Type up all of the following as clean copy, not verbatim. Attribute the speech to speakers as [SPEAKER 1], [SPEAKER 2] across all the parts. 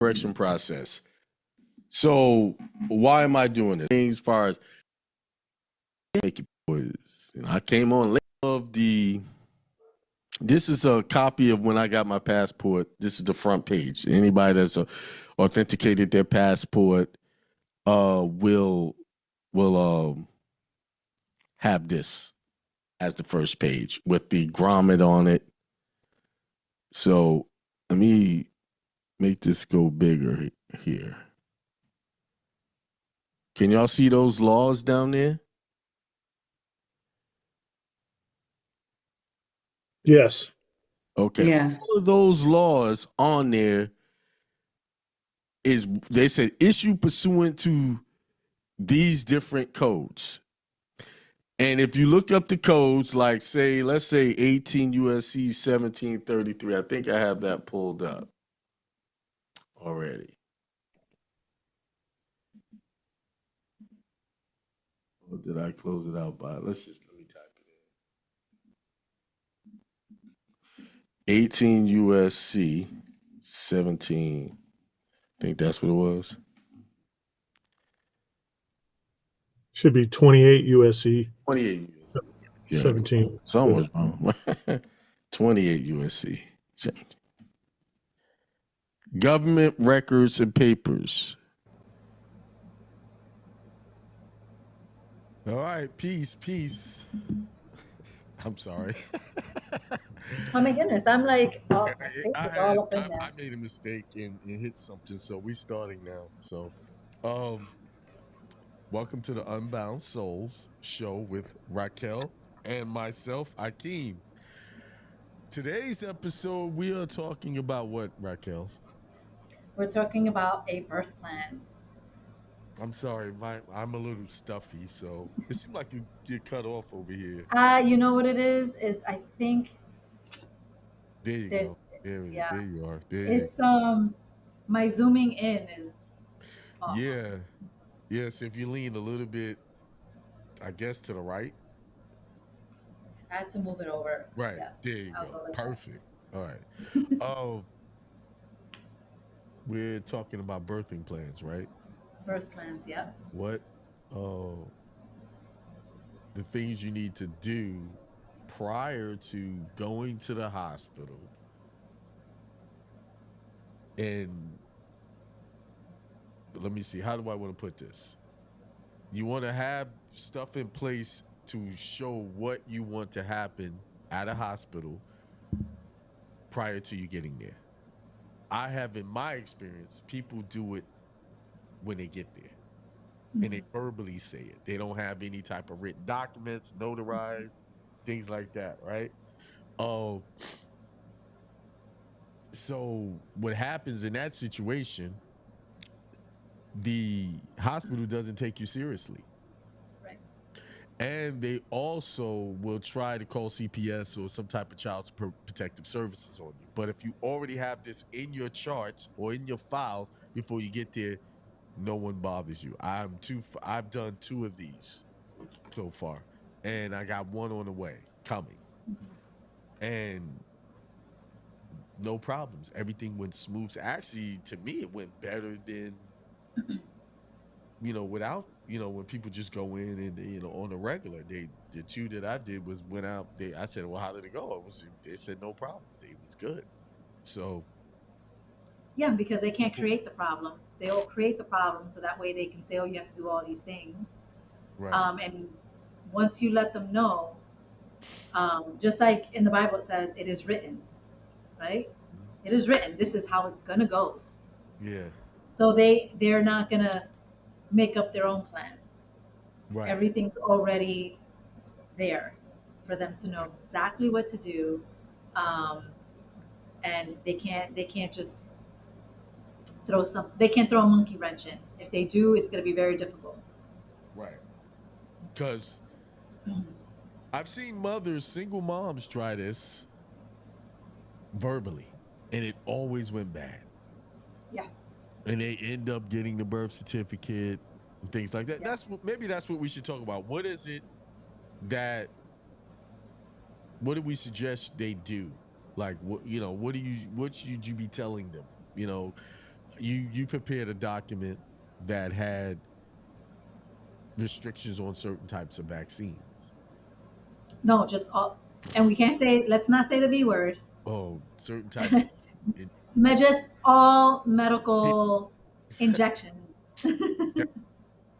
[SPEAKER 1] correction process. So why am I doing this? As far as I came on late of the. This is a copy of when I got my passport. This is the front page. Anybody that's authenticated their passport will have this as the first page with the grommet on it. So let me make this go bigger here. Can y'all see those laws down there?
[SPEAKER 2] Yes.
[SPEAKER 1] Okay.
[SPEAKER 3] Yes.
[SPEAKER 1] All of those laws on there is, they said, issue pursuant to these different codes. And if you look up the codes, like let's say 18 USC 1733, I think I have that pulled up already. Or did I close it out by? Let me type it in. 18 USC 17. I think that's what it was.
[SPEAKER 2] Should be 28 USC.
[SPEAKER 1] 28 USC. Yeah.
[SPEAKER 2] 17.
[SPEAKER 1] Something was wrong. 28 USC. Government records and papers. All right, peace. I'm sorry.
[SPEAKER 4] Oh my goodness, I'm like, oh, my face is all up in there.
[SPEAKER 1] I made a mistake and hit something, so we're starting now. So, welcome to the Unbound Souls show with Raquel and myself, Akeem. Today's episode, we are talking about what, Raquel?
[SPEAKER 4] We're talking about a birth plan.
[SPEAKER 1] I'm sorry, I'm a little stuffy, so it seemed like you get cut off over here.
[SPEAKER 4] You know what it is I think
[SPEAKER 1] There you go. There you are.
[SPEAKER 4] It's my zooming in is awful.
[SPEAKER 1] Yes, if you lean a little bit, I guess, to the right.
[SPEAKER 4] I had to move it over.
[SPEAKER 1] Right.
[SPEAKER 4] Yeah.
[SPEAKER 1] There you go. Perfect. All right. We're talking about birthing plans, right?
[SPEAKER 4] Birth plans, yeah.
[SPEAKER 1] What the things you need to do prior to going to the hospital, and let me see, how do I want to put this? You want to have stuff in place to show what you want to happen at a hospital prior to you getting there. I have, in my experience, people do it when they get there. Mm-hmm. And they verbally say it. They don't have any type of written documents, notarized, things like that, right? So what happens in that situation, the hospital doesn't take you seriously.
[SPEAKER 4] Right.
[SPEAKER 1] And they also will try to call CPS or some type of child protective services on you. But if you already have this in your charts or in your files before you get there, no one bothers you. I've done 2 of these so far, and I got 1 on the way coming. And no problems. Everything went smooth. Actually, to me, it went better than, without, when people just go in and, on a regular. The 2 that I did went out. I said, well, how did it go? They said no problem. It was good. So.
[SPEAKER 4] Yeah, because they can't create the problem. They'll create the problem so that way they can say, oh, you have to do all these things. Right. And once you let them know, just like in the Bible it says, it is written, right? Mm-hmm. It is written. This is how it's gonna go.
[SPEAKER 1] Yeah.
[SPEAKER 4] So they're not gonna make up their own plan. Right. Everything's already there for them to know exactly what to do, and they can't just they can't throw a monkey wrench in. If they do, it's going to be very difficult.
[SPEAKER 1] Right. Because I've seen single moms try this verbally, and it always went bad.
[SPEAKER 4] Yeah.
[SPEAKER 1] And they end up getting the birth certificate and things like that. Yeah. Maybe that's what we should talk about. What is it what do we suggest they do? Like, what should you be telling them? you prepared a document that had restrictions on certain types of vaccines.
[SPEAKER 4] No, just all, and we can't say, let's not say the B word.
[SPEAKER 1] Oh, certain types of
[SPEAKER 4] Just all medical injections.
[SPEAKER 1] yeah,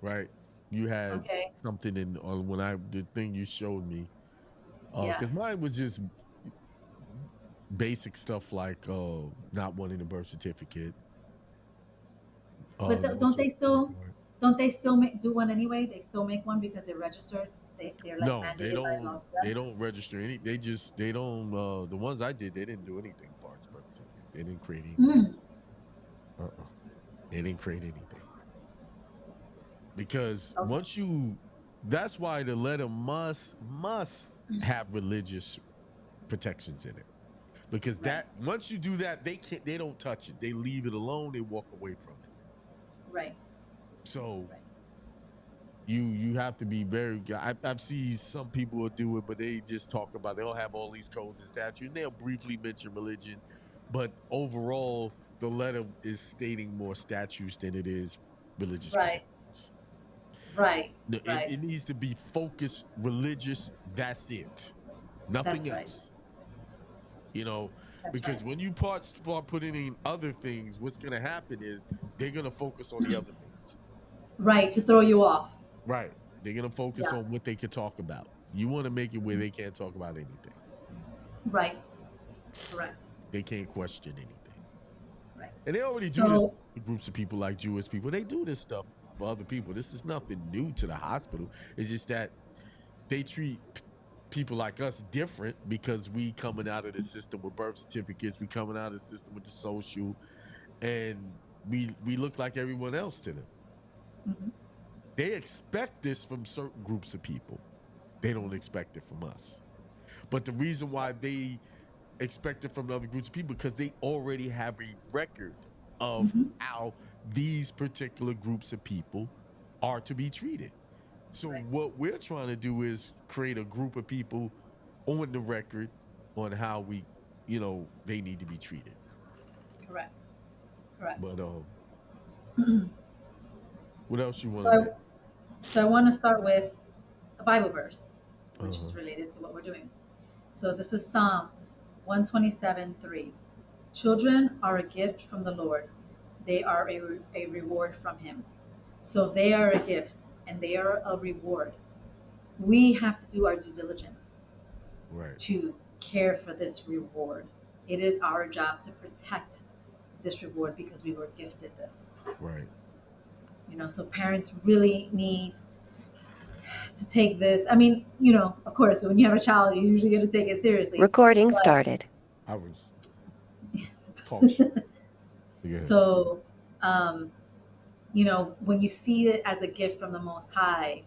[SPEAKER 1] right. You had
[SPEAKER 4] Okay.
[SPEAKER 1] something in on when I the thing you showed me.
[SPEAKER 4] Yeah.
[SPEAKER 1] Because mine was just basic stuff like not wanting a birth certificate,
[SPEAKER 4] But
[SPEAKER 1] no
[SPEAKER 4] don't
[SPEAKER 1] social
[SPEAKER 4] they
[SPEAKER 1] security
[SPEAKER 4] still
[SPEAKER 1] card.
[SPEAKER 4] do one anyway? They still make one because they're registered. They're like
[SPEAKER 1] No, they
[SPEAKER 4] mandated by
[SPEAKER 1] don't.
[SPEAKER 4] law.
[SPEAKER 1] They don't register any. They don't. The ones I did, they didn't do anything as far as birth certificate. They didn't create anything.
[SPEAKER 4] Mm,
[SPEAKER 1] Uh-uh. They didn't create anything because
[SPEAKER 4] okay.
[SPEAKER 1] once you, that's why the letter must have religious protections in it. Because
[SPEAKER 4] Right.
[SPEAKER 1] that once you do that, they don't touch it. They leave it alone. They walk away from it.
[SPEAKER 4] Right.
[SPEAKER 1] So
[SPEAKER 4] Right.
[SPEAKER 1] you have to be very. I've seen some people will do it, but they just talk about they'll have all these codes and statutes, and they'll briefly mention religion, but overall the letter is stating more statutes than it is religious
[SPEAKER 4] Right.
[SPEAKER 1] protections.
[SPEAKER 4] Right.
[SPEAKER 1] No,
[SPEAKER 4] Right.
[SPEAKER 1] it needs to be focused religious. That's it. Nothing
[SPEAKER 4] That's right.
[SPEAKER 1] else. You know,
[SPEAKER 4] That's right.
[SPEAKER 1] because when you start putting in other things, what's going to happen is they're going to focus on the other things.
[SPEAKER 4] Right. To throw you off.
[SPEAKER 1] Right. They're going to focus
[SPEAKER 4] Yeah.
[SPEAKER 1] on what they can talk about. You want to make it where they can't talk about anything.
[SPEAKER 4] Right. Correct.
[SPEAKER 1] They can't question anything.
[SPEAKER 4] Right.
[SPEAKER 1] And they already do this
[SPEAKER 4] So.
[SPEAKER 1] to groups of people like Jewish people. They do this stuff for other people. This is nothing new to the hospital. It's just that they treat people like us different because we coming out of the system with birth certificates, we coming out of the system with the social, and we look like everyone else to them.
[SPEAKER 4] Mhm.
[SPEAKER 1] They expect this from certain groups of people. They don't expect it from us. But the reason why they expect it from other groups of people because they already have a record of
[SPEAKER 4] Mhm.
[SPEAKER 1] how these particular groups of people are to be treated. So
[SPEAKER 4] Right.
[SPEAKER 1] what we're trying to do is create a group of people on the record on how they need to be treated.
[SPEAKER 4] Correct. Correct.
[SPEAKER 1] But what else you
[SPEAKER 4] So
[SPEAKER 1] wanted
[SPEAKER 4] I,
[SPEAKER 1] to?
[SPEAKER 4] so I want to start with a Bible verse, which
[SPEAKER 1] Uh-huh.
[SPEAKER 4] is related to what we're doing. So this is Psalm 127:3. Children are a gift from the Lord. They are a reward from Him. So they are a gift and they are a reward. We have to do our due diligence
[SPEAKER 1] Right.
[SPEAKER 4] to care for this reward. It is our job to protect this reward because we were gifted this.
[SPEAKER 1] Right.
[SPEAKER 4] So parents really need to take this. I mean, of course, when you have a child, you usually got to take it seriously.
[SPEAKER 3] Recording started.
[SPEAKER 1] I was talk shit. Yeah.
[SPEAKER 4] So, um, when you see it as a gift from the Most High,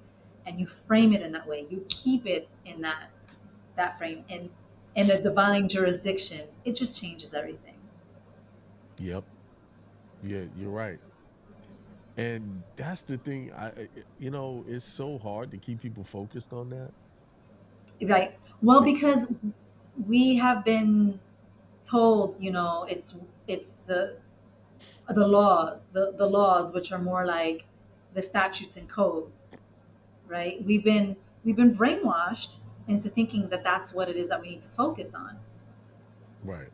[SPEAKER 4] and you frame it in that way, you keep it in that frame, and in a divine jurisdiction, it just changes everything.
[SPEAKER 1] Yep. Yeah, you're right. And that's the thing. It's so hard to keep people focused on that.
[SPEAKER 4] Right. Well,
[SPEAKER 1] It-
[SPEAKER 4] because we have been told, it's the laws, the laws, which are more like the statutes and codes, right? We've been brainwashed into thinking that that's what it is that we need to focus on,
[SPEAKER 1] right.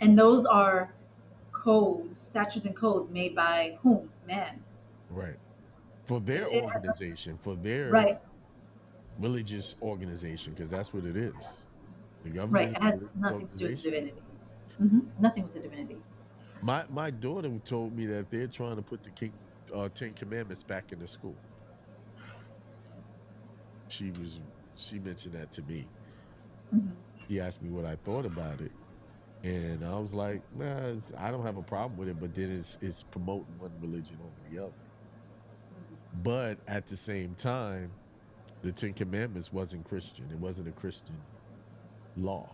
[SPEAKER 4] and those are codes, statutes and codes made by whom? Man.
[SPEAKER 1] Right. For their
[SPEAKER 4] It has,
[SPEAKER 1] organization, for their
[SPEAKER 4] right,
[SPEAKER 1] religious organization, because that's what it is. The
[SPEAKER 4] right.
[SPEAKER 1] government is
[SPEAKER 4] It
[SPEAKER 1] a
[SPEAKER 4] has
[SPEAKER 1] religious
[SPEAKER 4] nothing to do with the
[SPEAKER 1] organization.
[SPEAKER 4] divinity. Nothing with the divinity.
[SPEAKER 1] My daughter told me that they're trying to put the Ten Commandments back in the school. She was she mentioned that to me.
[SPEAKER 4] Mhm.
[SPEAKER 1] She asked me what I thought about it. And I was like, nah, I don't have a problem with it, but then it's promoting one religion over the other. But at the same time, the Ten Commandments wasn't Christian. It wasn't a Christian law.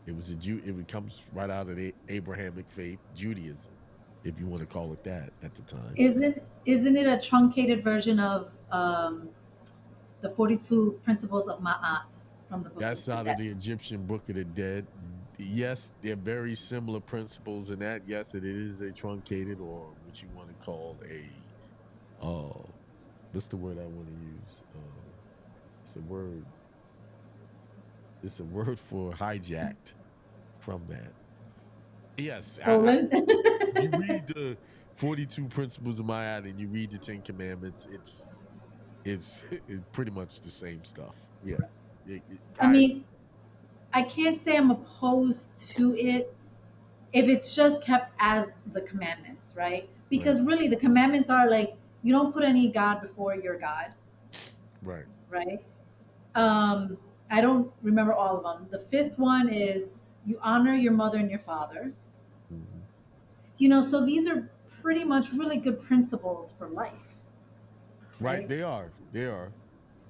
[SPEAKER 1] It was a Jew. It comes right out of the Abrahamic faith, Judaism, if you want to call it that at the time.
[SPEAKER 4] Isn't it a truncated version of the 42 principles of Ma'at from the Book of
[SPEAKER 1] That's
[SPEAKER 4] the
[SPEAKER 1] out of
[SPEAKER 4] Dead?
[SPEAKER 1] the Egyptian Book of the Dead. yes, they're very similar principles in that. Yes, it is a truncated or what you want to call a uh what's the word I want to use? It's a word. It's a word for hijacked from that. Yes,
[SPEAKER 4] Stolen.
[SPEAKER 1] if you read the 42 principles of Ma'at and you read the 10 commandments, it's pretty much the same stuff. Yeah.
[SPEAKER 4] I mean, I can't say I'm opposed to it if it's just kept as the commandments, right?
[SPEAKER 1] Right.
[SPEAKER 4] Because really, the commandments are like you don't put any God before your God,
[SPEAKER 1] Right.
[SPEAKER 4] right?
[SPEAKER 1] Right.
[SPEAKER 4] Um, I don't remember all of them. The fifth one is you honor your mother and your father.
[SPEAKER 1] Hmm.
[SPEAKER 4] So these are pretty much really good principles for life,
[SPEAKER 1] Right.
[SPEAKER 4] right?
[SPEAKER 1] They are. They are.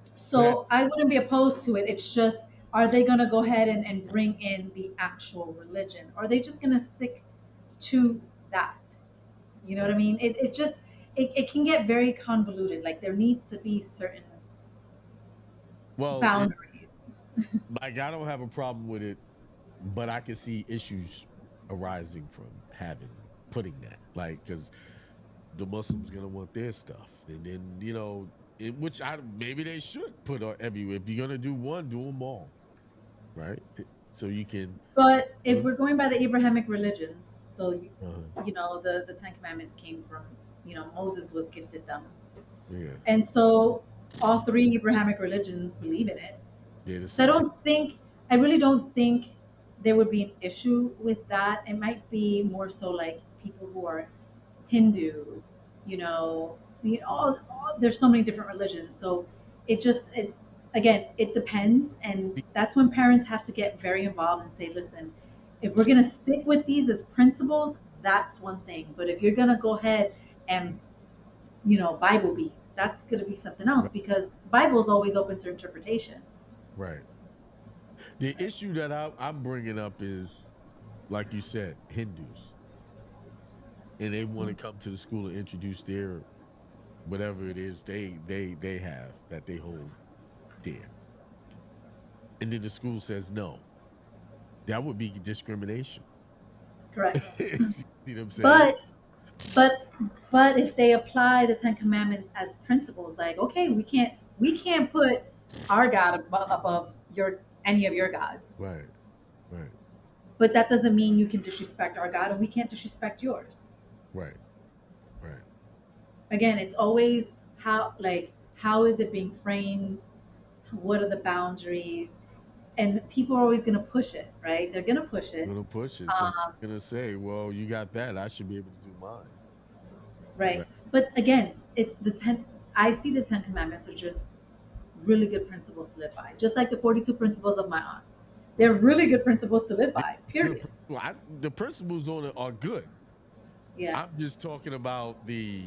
[SPEAKER 1] But
[SPEAKER 4] So I wouldn't be opposed to it. It's just, are they going to go ahead and bring in the actual religion? Or are they just going to stick to that? You know what
[SPEAKER 1] right.
[SPEAKER 4] I mean? It just, it can get very convoluted. Like there needs to be certain
[SPEAKER 1] Well,
[SPEAKER 4] boundaries.
[SPEAKER 1] like I don't have a problem with it, but I can see issues arising from having putting that. Like because the Muslims gonna want their stuff, and then in which I maybe they should put everywhere. If you're gonna do one, do them all, right? So you can.
[SPEAKER 4] But if
[SPEAKER 1] uh
[SPEAKER 4] we're going by the Abrahamic religions, so,
[SPEAKER 1] uh
[SPEAKER 4] the Ten Commandments came from, Moses was gifted them.
[SPEAKER 1] Yeah,
[SPEAKER 4] And so all three Abrahamic religions believe in it.
[SPEAKER 1] they're the
[SPEAKER 4] So
[SPEAKER 1] same.
[SPEAKER 4] I really don't think there would be an issue with that. It might be more so like people who are Hindu, there's so many different religions. So again, it depends. And that's when parents have to get very involved and say, listen, if we're going to stick with these as principles, that's one thing. But if you're going to go ahead and, Bible beat, that's going to be something else
[SPEAKER 1] Right,
[SPEAKER 4] because Bible is always open to interpretation.
[SPEAKER 1] right. The issue that I'm bringing up is, like you said, Hindus, and they want to come to the school and introduce their whatever it is they have that they hold dear, and then the school says no. That would be discrimination.
[SPEAKER 4] Correct.
[SPEAKER 1] You see what I'm saying?
[SPEAKER 4] But but but if they apply the Ten Commandments as principles, like okay, we can't put our God above your any of your gods,
[SPEAKER 1] Right, right,
[SPEAKER 4] but that doesn't mean you can disrespect our God and we can't disrespect yours.
[SPEAKER 1] right, right.
[SPEAKER 4] Again, it's always how is it being framed? What are the boundaries? And people are always going to push it, right? They're going to push it.
[SPEAKER 1] Gonna push it. Somebody's
[SPEAKER 4] Um,
[SPEAKER 1] gonna say, "Well, you got that. I should be able to do mine."
[SPEAKER 4] right.
[SPEAKER 1] Right.
[SPEAKER 4] But again, it's the 10, I see the 10 commandments are just really good principles to live by, just like the 42 principles of my aunt. They're
[SPEAKER 1] Right.
[SPEAKER 4] really good principles to live
[SPEAKER 1] They-
[SPEAKER 4] by,
[SPEAKER 1] Good.
[SPEAKER 4] period.
[SPEAKER 1] The principles on it are good.
[SPEAKER 4] Yeah.
[SPEAKER 1] I'm just talking about the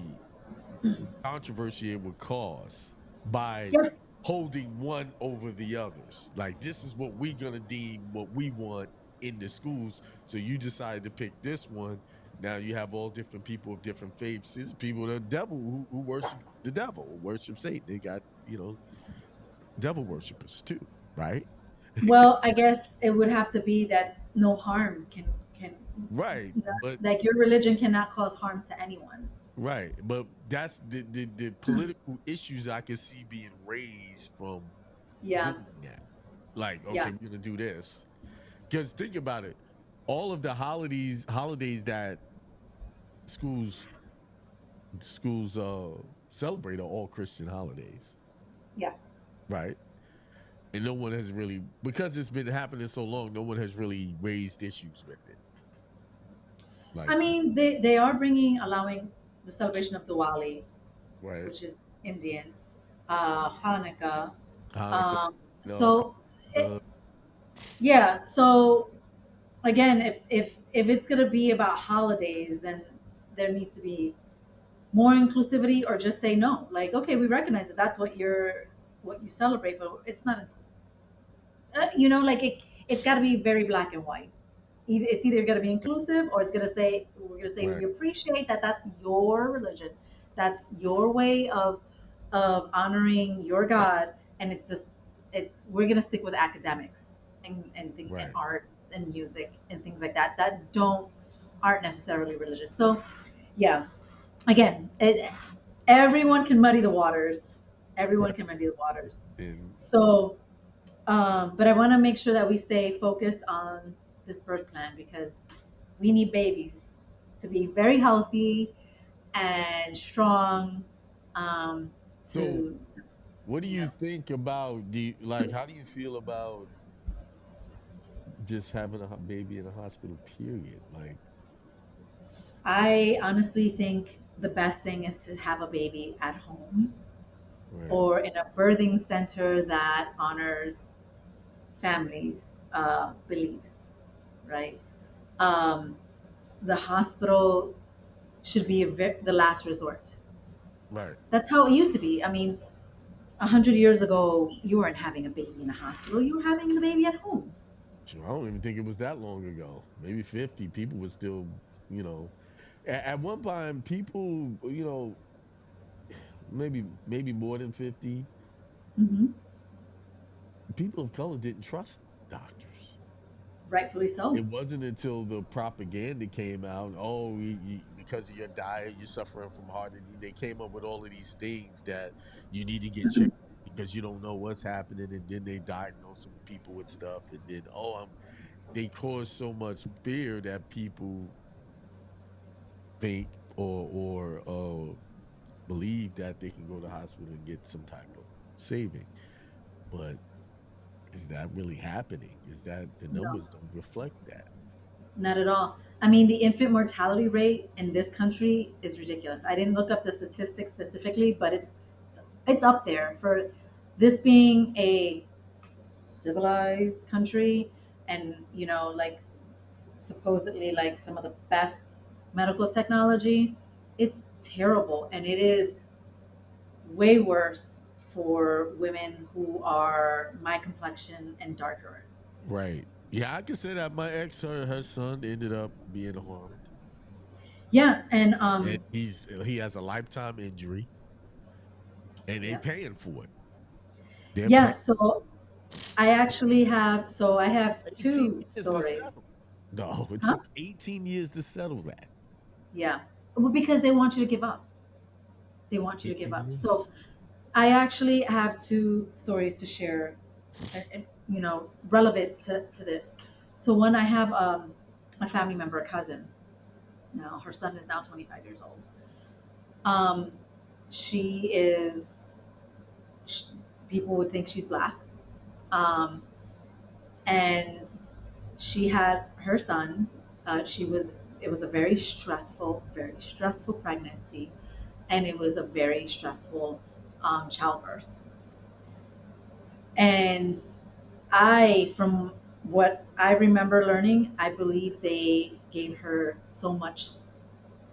[SPEAKER 1] controversy it would cause by
[SPEAKER 4] Yep.
[SPEAKER 1] holding one over the others. Like this is what we're gonna deem what we want in the schools. So you decided to pick this one. Now you have all different people of different faiths. There's people the devil who worship the devil, worship Satan. They got devil worshippers too, right?
[SPEAKER 4] Well, I guess it would have to be that no harm can
[SPEAKER 1] Right, but
[SPEAKER 4] like your religion cannot cause harm to anyone.
[SPEAKER 1] right, but that's the political issues I can see being raised from
[SPEAKER 4] Yeah.
[SPEAKER 1] doing that. Like,
[SPEAKER 4] Yeah.
[SPEAKER 1] okay, we're gonna do this. Because think about it, all of the holidays that schools schools celebrate are all Christian holidays,
[SPEAKER 4] Yeah.
[SPEAKER 1] right? And no one has really, because it's been happening so long, no one has really raised issues with it.
[SPEAKER 4] I
[SPEAKER 1] Like,
[SPEAKER 4] mean, they are allowing the celebration of Diwali,
[SPEAKER 1] right,
[SPEAKER 4] which is Indian, Hanukkah.
[SPEAKER 1] Hanukkah,
[SPEAKER 4] Um,
[SPEAKER 1] no,
[SPEAKER 4] so, yeah. So again, if it's gonna be about holidays, then there needs to be more inclusivity, or just say no. Like, okay, we recognize that that's what you celebrate, but it's not in school. Like it's got to be very black and white. It's either going to be inclusive or it's going to say we're going to say we
[SPEAKER 1] right,
[SPEAKER 4] appreciate that that's your religion, that's your way of honoring your God, and it's just it's we're going to stick with academics and
[SPEAKER 1] right.
[SPEAKER 4] arts. and music and things like that that aren't necessarily religious. So yeah, again, everyone can muddy the waters. Everyone
[SPEAKER 1] Right.
[SPEAKER 4] can muddy the waters.
[SPEAKER 1] And
[SPEAKER 4] So, but I want to make sure that we stay focused on this birth plan because we need babies to be very healthy and strong. Um,
[SPEAKER 1] so,
[SPEAKER 4] to,
[SPEAKER 1] what do
[SPEAKER 4] you
[SPEAKER 1] you
[SPEAKER 4] know,
[SPEAKER 1] think about? Like? How do you feel about just having a baby in a hospital? Period. Like,
[SPEAKER 4] I honestly think the best thing is to have a baby at home
[SPEAKER 1] right,
[SPEAKER 4] or in a birthing center that honors families' beliefs, right? Um, the hospital should be the last resort.
[SPEAKER 1] right.
[SPEAKER 4] That's how it used to be. I mean, 100 years ago, you weren't having a baby in a hospital; you were having the baby at home.
[SPEAKER 1] So I don't even think it was that long ago. Maybe 50 people were still, you know, at one time people, maybe more than 50
[SPEAKER 4] Hmm.
[SPEAKER 1] people of color didn't trust doctors.
[SPEAKER 4] Rightfully so.
[SPEAKER 1] It wasn't until the propaganda came out. Oh, because of your diet, you're suffering from heart disease. They came up with all of these things that you need to get checked because you don't know what's happening, and then they diagnose some people with stuff, and then they cause so much fear that people think or believe that they can go to the hospital and get some type of saving. But is that really happening? Is that the
[SPEAKER 4] No.
[SPEAKER 1] numbers don't reflect that?
[SPEAKER 4] Not at all. I mean, the infant mortality rate in this country is ridiculous. I didn't look up the statistics specifically, but it's up there for this being a civilized country and like supposedly like some of the best medical technology. It's terrible and it is way worse for women who are my complexion and darker.
[SPEAKER 1] Right. Yeah, I can say that my ex, her son ended up being harmed,
[SPEAKER 4] Yeah, and
[SPEAKER 1] and he has a lifetime injury, and they
[SPEAKER 4] yeah.
[SPEAKER 1] paying for it. They're
[SPEAKER 4] Yeah,
[SPEAKER 1] paying
[SPEAKER 4] so I have
[SPEAKER 1] 18
[SPEAKER 4] two
[SPEAKER 1] years to
[SPEAKER 4] stories.
[SPEAKER 1] settle. No, it
[SPEAKER 4] Huh?
[SPEAKER 1] took 18 years to settle that.
[SPEAKER 4] Yeah. Well, because they want you to give up. They want you to give
[SPEAKER 1] 18
[SPEAKER 4] up.
[SPEAKER 1] years.
[SPEAKER 4] So I actually have two stories to share, relevant to this. So one, I have a family member, a cousin. Now her son is now 25 years old. Um, she is. sh People would think she's black, and she had her son. She was. It was a very stressful pregnancy, and it was a very stressful childbirth. And from what I remember learning, I believe they gave her so much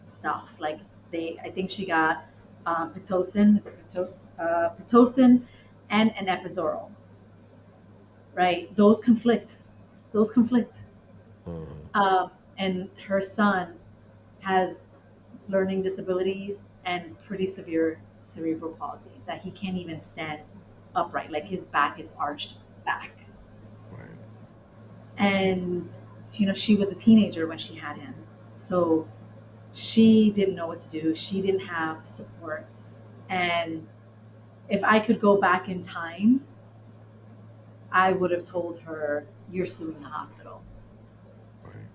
[SPEAKER 4] stuff. Like I think she got pitocin, is it pitocin, and an epidural. Right? Those conflict. Those conflict.
[SPEAKER 1] Uh,
[SPEAKER 4] And her son has learning disabilities and pretty severe cerebral palsy that he can't even stand upright. Like his back is arched back.
[SPEAKER 1] right.
[SPEAKER 4] And she was a teenager when she had him, so she didn't know what to do. She didn't have support. And if I could go back in time, I would have told her, "You're suing the hospital,
[SPEAKER 1] Right.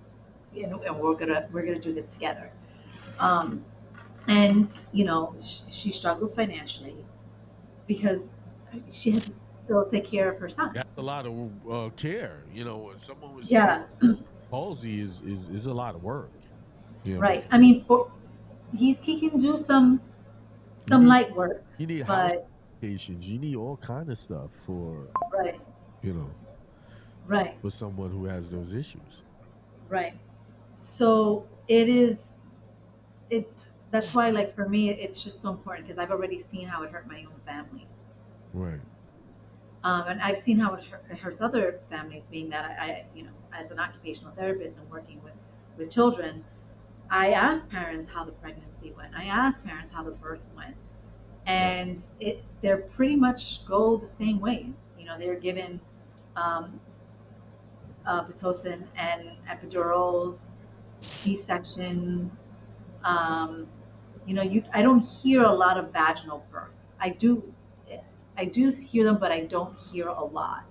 [SPEAKER 4] and we're gonna do this together." Um, and she struggles financially because she has to still take care of her son.
[SPEAKER 1] That's a lot of care. When someone with cerebral
[SPEAKER 4] Yeah,
[SPEAKER 1] palsy is a lot of work.
[SPEAKER 4] right. I
[SPEAKER 1] Because
[SPEAKER 4] mean, he can do
[SPEAKER 1] you
[SPEAKER 4] some
[SPEAKER 1] need
[SPEAKER 4] light work,
[SPEAKER 1] you need house
[SPEAKER 4] but
[SPEAKER 1] patients. You need all kind of stuff
[SPEAKER 4] right,
[SPEAKER 1] you know
[SPEAKER 4] right,
[SPEAKER 1] for someone who has those issues.
[SPEAKER 4] right. So it. That's why, like for me, it's just so important because I've already seen how it hurt my own family,
[SPEAKER 1] Right.
[SPEAKER 4] and I've seen how it hurts other families. Being that as an occupational therapist and working with children, I ask parents how the pregnancy went. I ask parents how the birth went,
[SPEAKER 1] Right.
[SPEAKER 4] and they're pretty much go the same way. They're given um, Pitocin and epidurals, C-sections. Um, I don't hear a lot of vaginal births. I do hear them, but I don't hear a lot.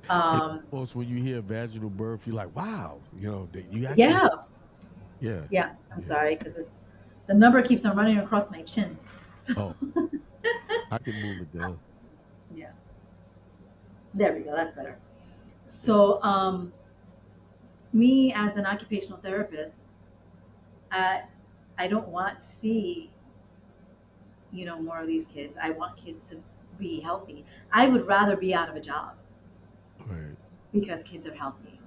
[SPEAKER 1] It's
[SPEAKER 4] Um,
[SPEAKER 1] almost when you hear vaginal birth, you're like, wow, that you actually,
[SPEAKER 4] yeah,
[SPEAKER 1] yeah,
[SPEAKER 4] yeah. I'm
[SPEAKER 1] yeah.
[SPEAKER 4] sorry because the number keeps on running across my chin. So
[SPEAKER 1] Oh, I can move it down.
[SPEAKER 4] yeah, there we go. That's better.
[SPEAKER 1] Yeah.
[SPEAKER 4] So me as an occupational therapist, I I don't want to see more of these kids. I want kids to be healthy. I would rather be out of a job
[SPEAKER 1] Right.
[SPEAKER 4] because kids are healthy.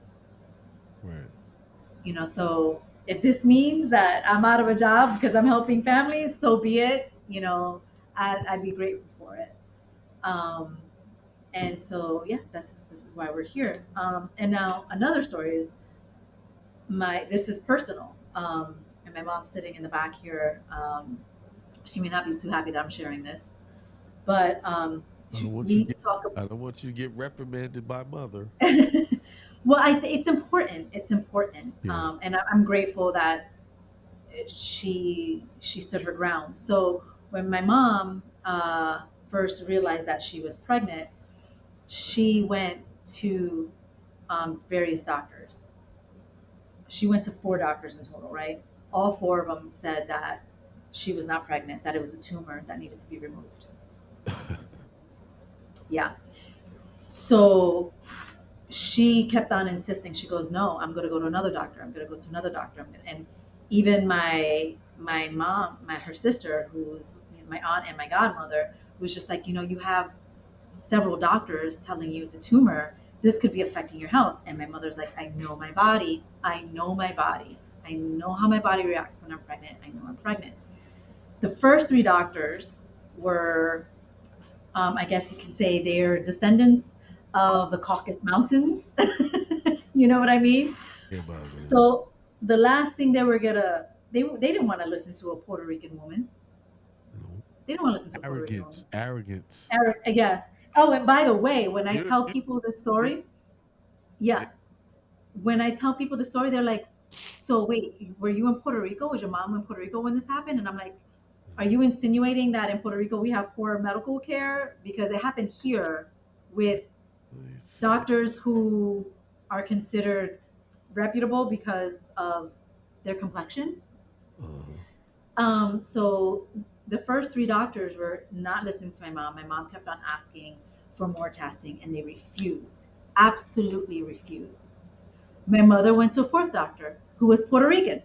[SPEAKER 1] Right.
[SPEAKER 4] So if this means that I'm out of a job because I'm helping families, so be it. I'd be grateful for it. Um, and so yeah, this is why we're here. And now another story is this is personal. And my mom's sitting in the back here. She may not be too happy that I'm sharing this, but
[SPEAKER 1] I don't want you to
[SPEAKER 4] we
[SPEAKER 1] get.
[SPEAKER 4] talk.
[SPEAKER 1] I don't want you to get reprimanded by mother.
[SPEAKER 4] Well, it's important. It's important,
[SPEAKER 1] Yeah.
[SPEAKER 4] and I'm grateful that she stood her ground. So when my mom first realized that she was pregnant, she went to various doctors. She went to 4 doctors in total, right? All 4 of them said that she was not pregnant, that it was a tumor that needed to be removed. Yeah. So she kept on insisting. She goes, "No, I'm going to go to another doctor. I'm going to go to another doctor." And even my mom, her sister, who's my aunt and my godmother, was just like, you have several doctors telling you it's a tumor. This could be affecting your health. And my mother's like, "I know my body. I know my body. I know how my body reacts when I'm pregnant. I know I'm pregnant." The first 3 doctors were, I guess you can say, they're descendants of the Caucasus Mountains. You know what I mean?
[SPEAKER 1] Yeah, about that.
[SPEAKER 4] So the last thing they didn't want to listen to a Puerto Rican woman.
[SPEAKER 1] You know,
[SPEAKER 4] They didn't want to listen to a Puerto Rican woman.
[SPEAKER 1] arrogance, arrogance.
[SPEAKER 4] Eric, I guess. Oh, and by the way, when I
[SPEAKER 1] You,
[SPEAKER 4] tell
[SPEAKER 1] you,
[SPEAKER 4] people this
[SPEAKER 1] you-
[SPEAKER 4] story, yeah, when I tell people the story, they're like, "So wait, were you in Puerto Rico? Was your mom in Puerto Rico when this happened?" And I'm like, "Are you insinuating that in Puerto Rico we have poor medical care? Because it happened here with
[SPEAKER 1] it's-
[SPEAKER 4] doctors who are considered reputable because of their complexion."
[SPEAKER 1] uh,
[SPEAKER 4] So the first 3 doctors were not listening to my mom. My mom kept on asking for more testing, and they refused, absolutely refused. My mother went to a 4th doctor who was Puerto Rican.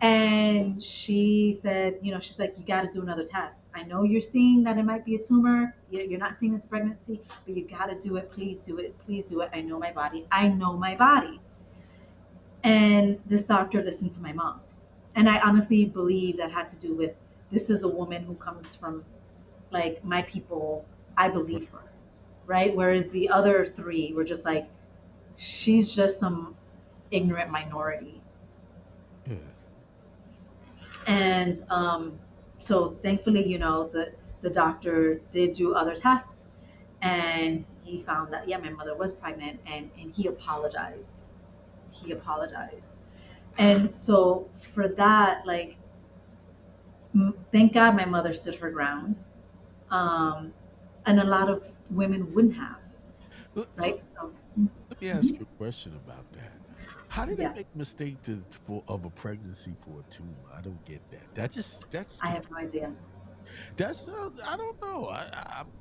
[SPEAKER 4] And she said, she's like, "You got to do another test. I know you're seeing that it might be a tumor. You're not seeing it's pregnancy, but you got to do it. Please do it. Please do it. I know my body. I know my body." And this doctor listened to my mom. And I honestly believe that had to do with, this is a woman who comes from like my people. I
[SPEAKER 1] right,
[SPEAKER 4] believe her, right? Whereas the other 3 were just like, she's just some ignorant minority.
[SPEAKER 1] yeah.
[SPEAKER 4] And so thankfully, the doctor did do other tests, and he found that, yeah, my mother was pregnant, and he apologized. He apologized. And so for that, like, thank God my mother stood her ground. Um, and a lot of women wouldn't have,
[SPEAKER 1] So
[SPEAKER 4] right? So,
[SPEAKER 1] let me
[SPEAKER 4] mhm,
[SPEAKER 1] ask you a question about that. How did they
[SPEAKER 4] yeah,
[SPEAKER 1] make a mistake of a pregnancy for a tumor? I don't get that. That's
[SPEAKER 4] I have no idea.
[SPEAKER 1] that's I don't know.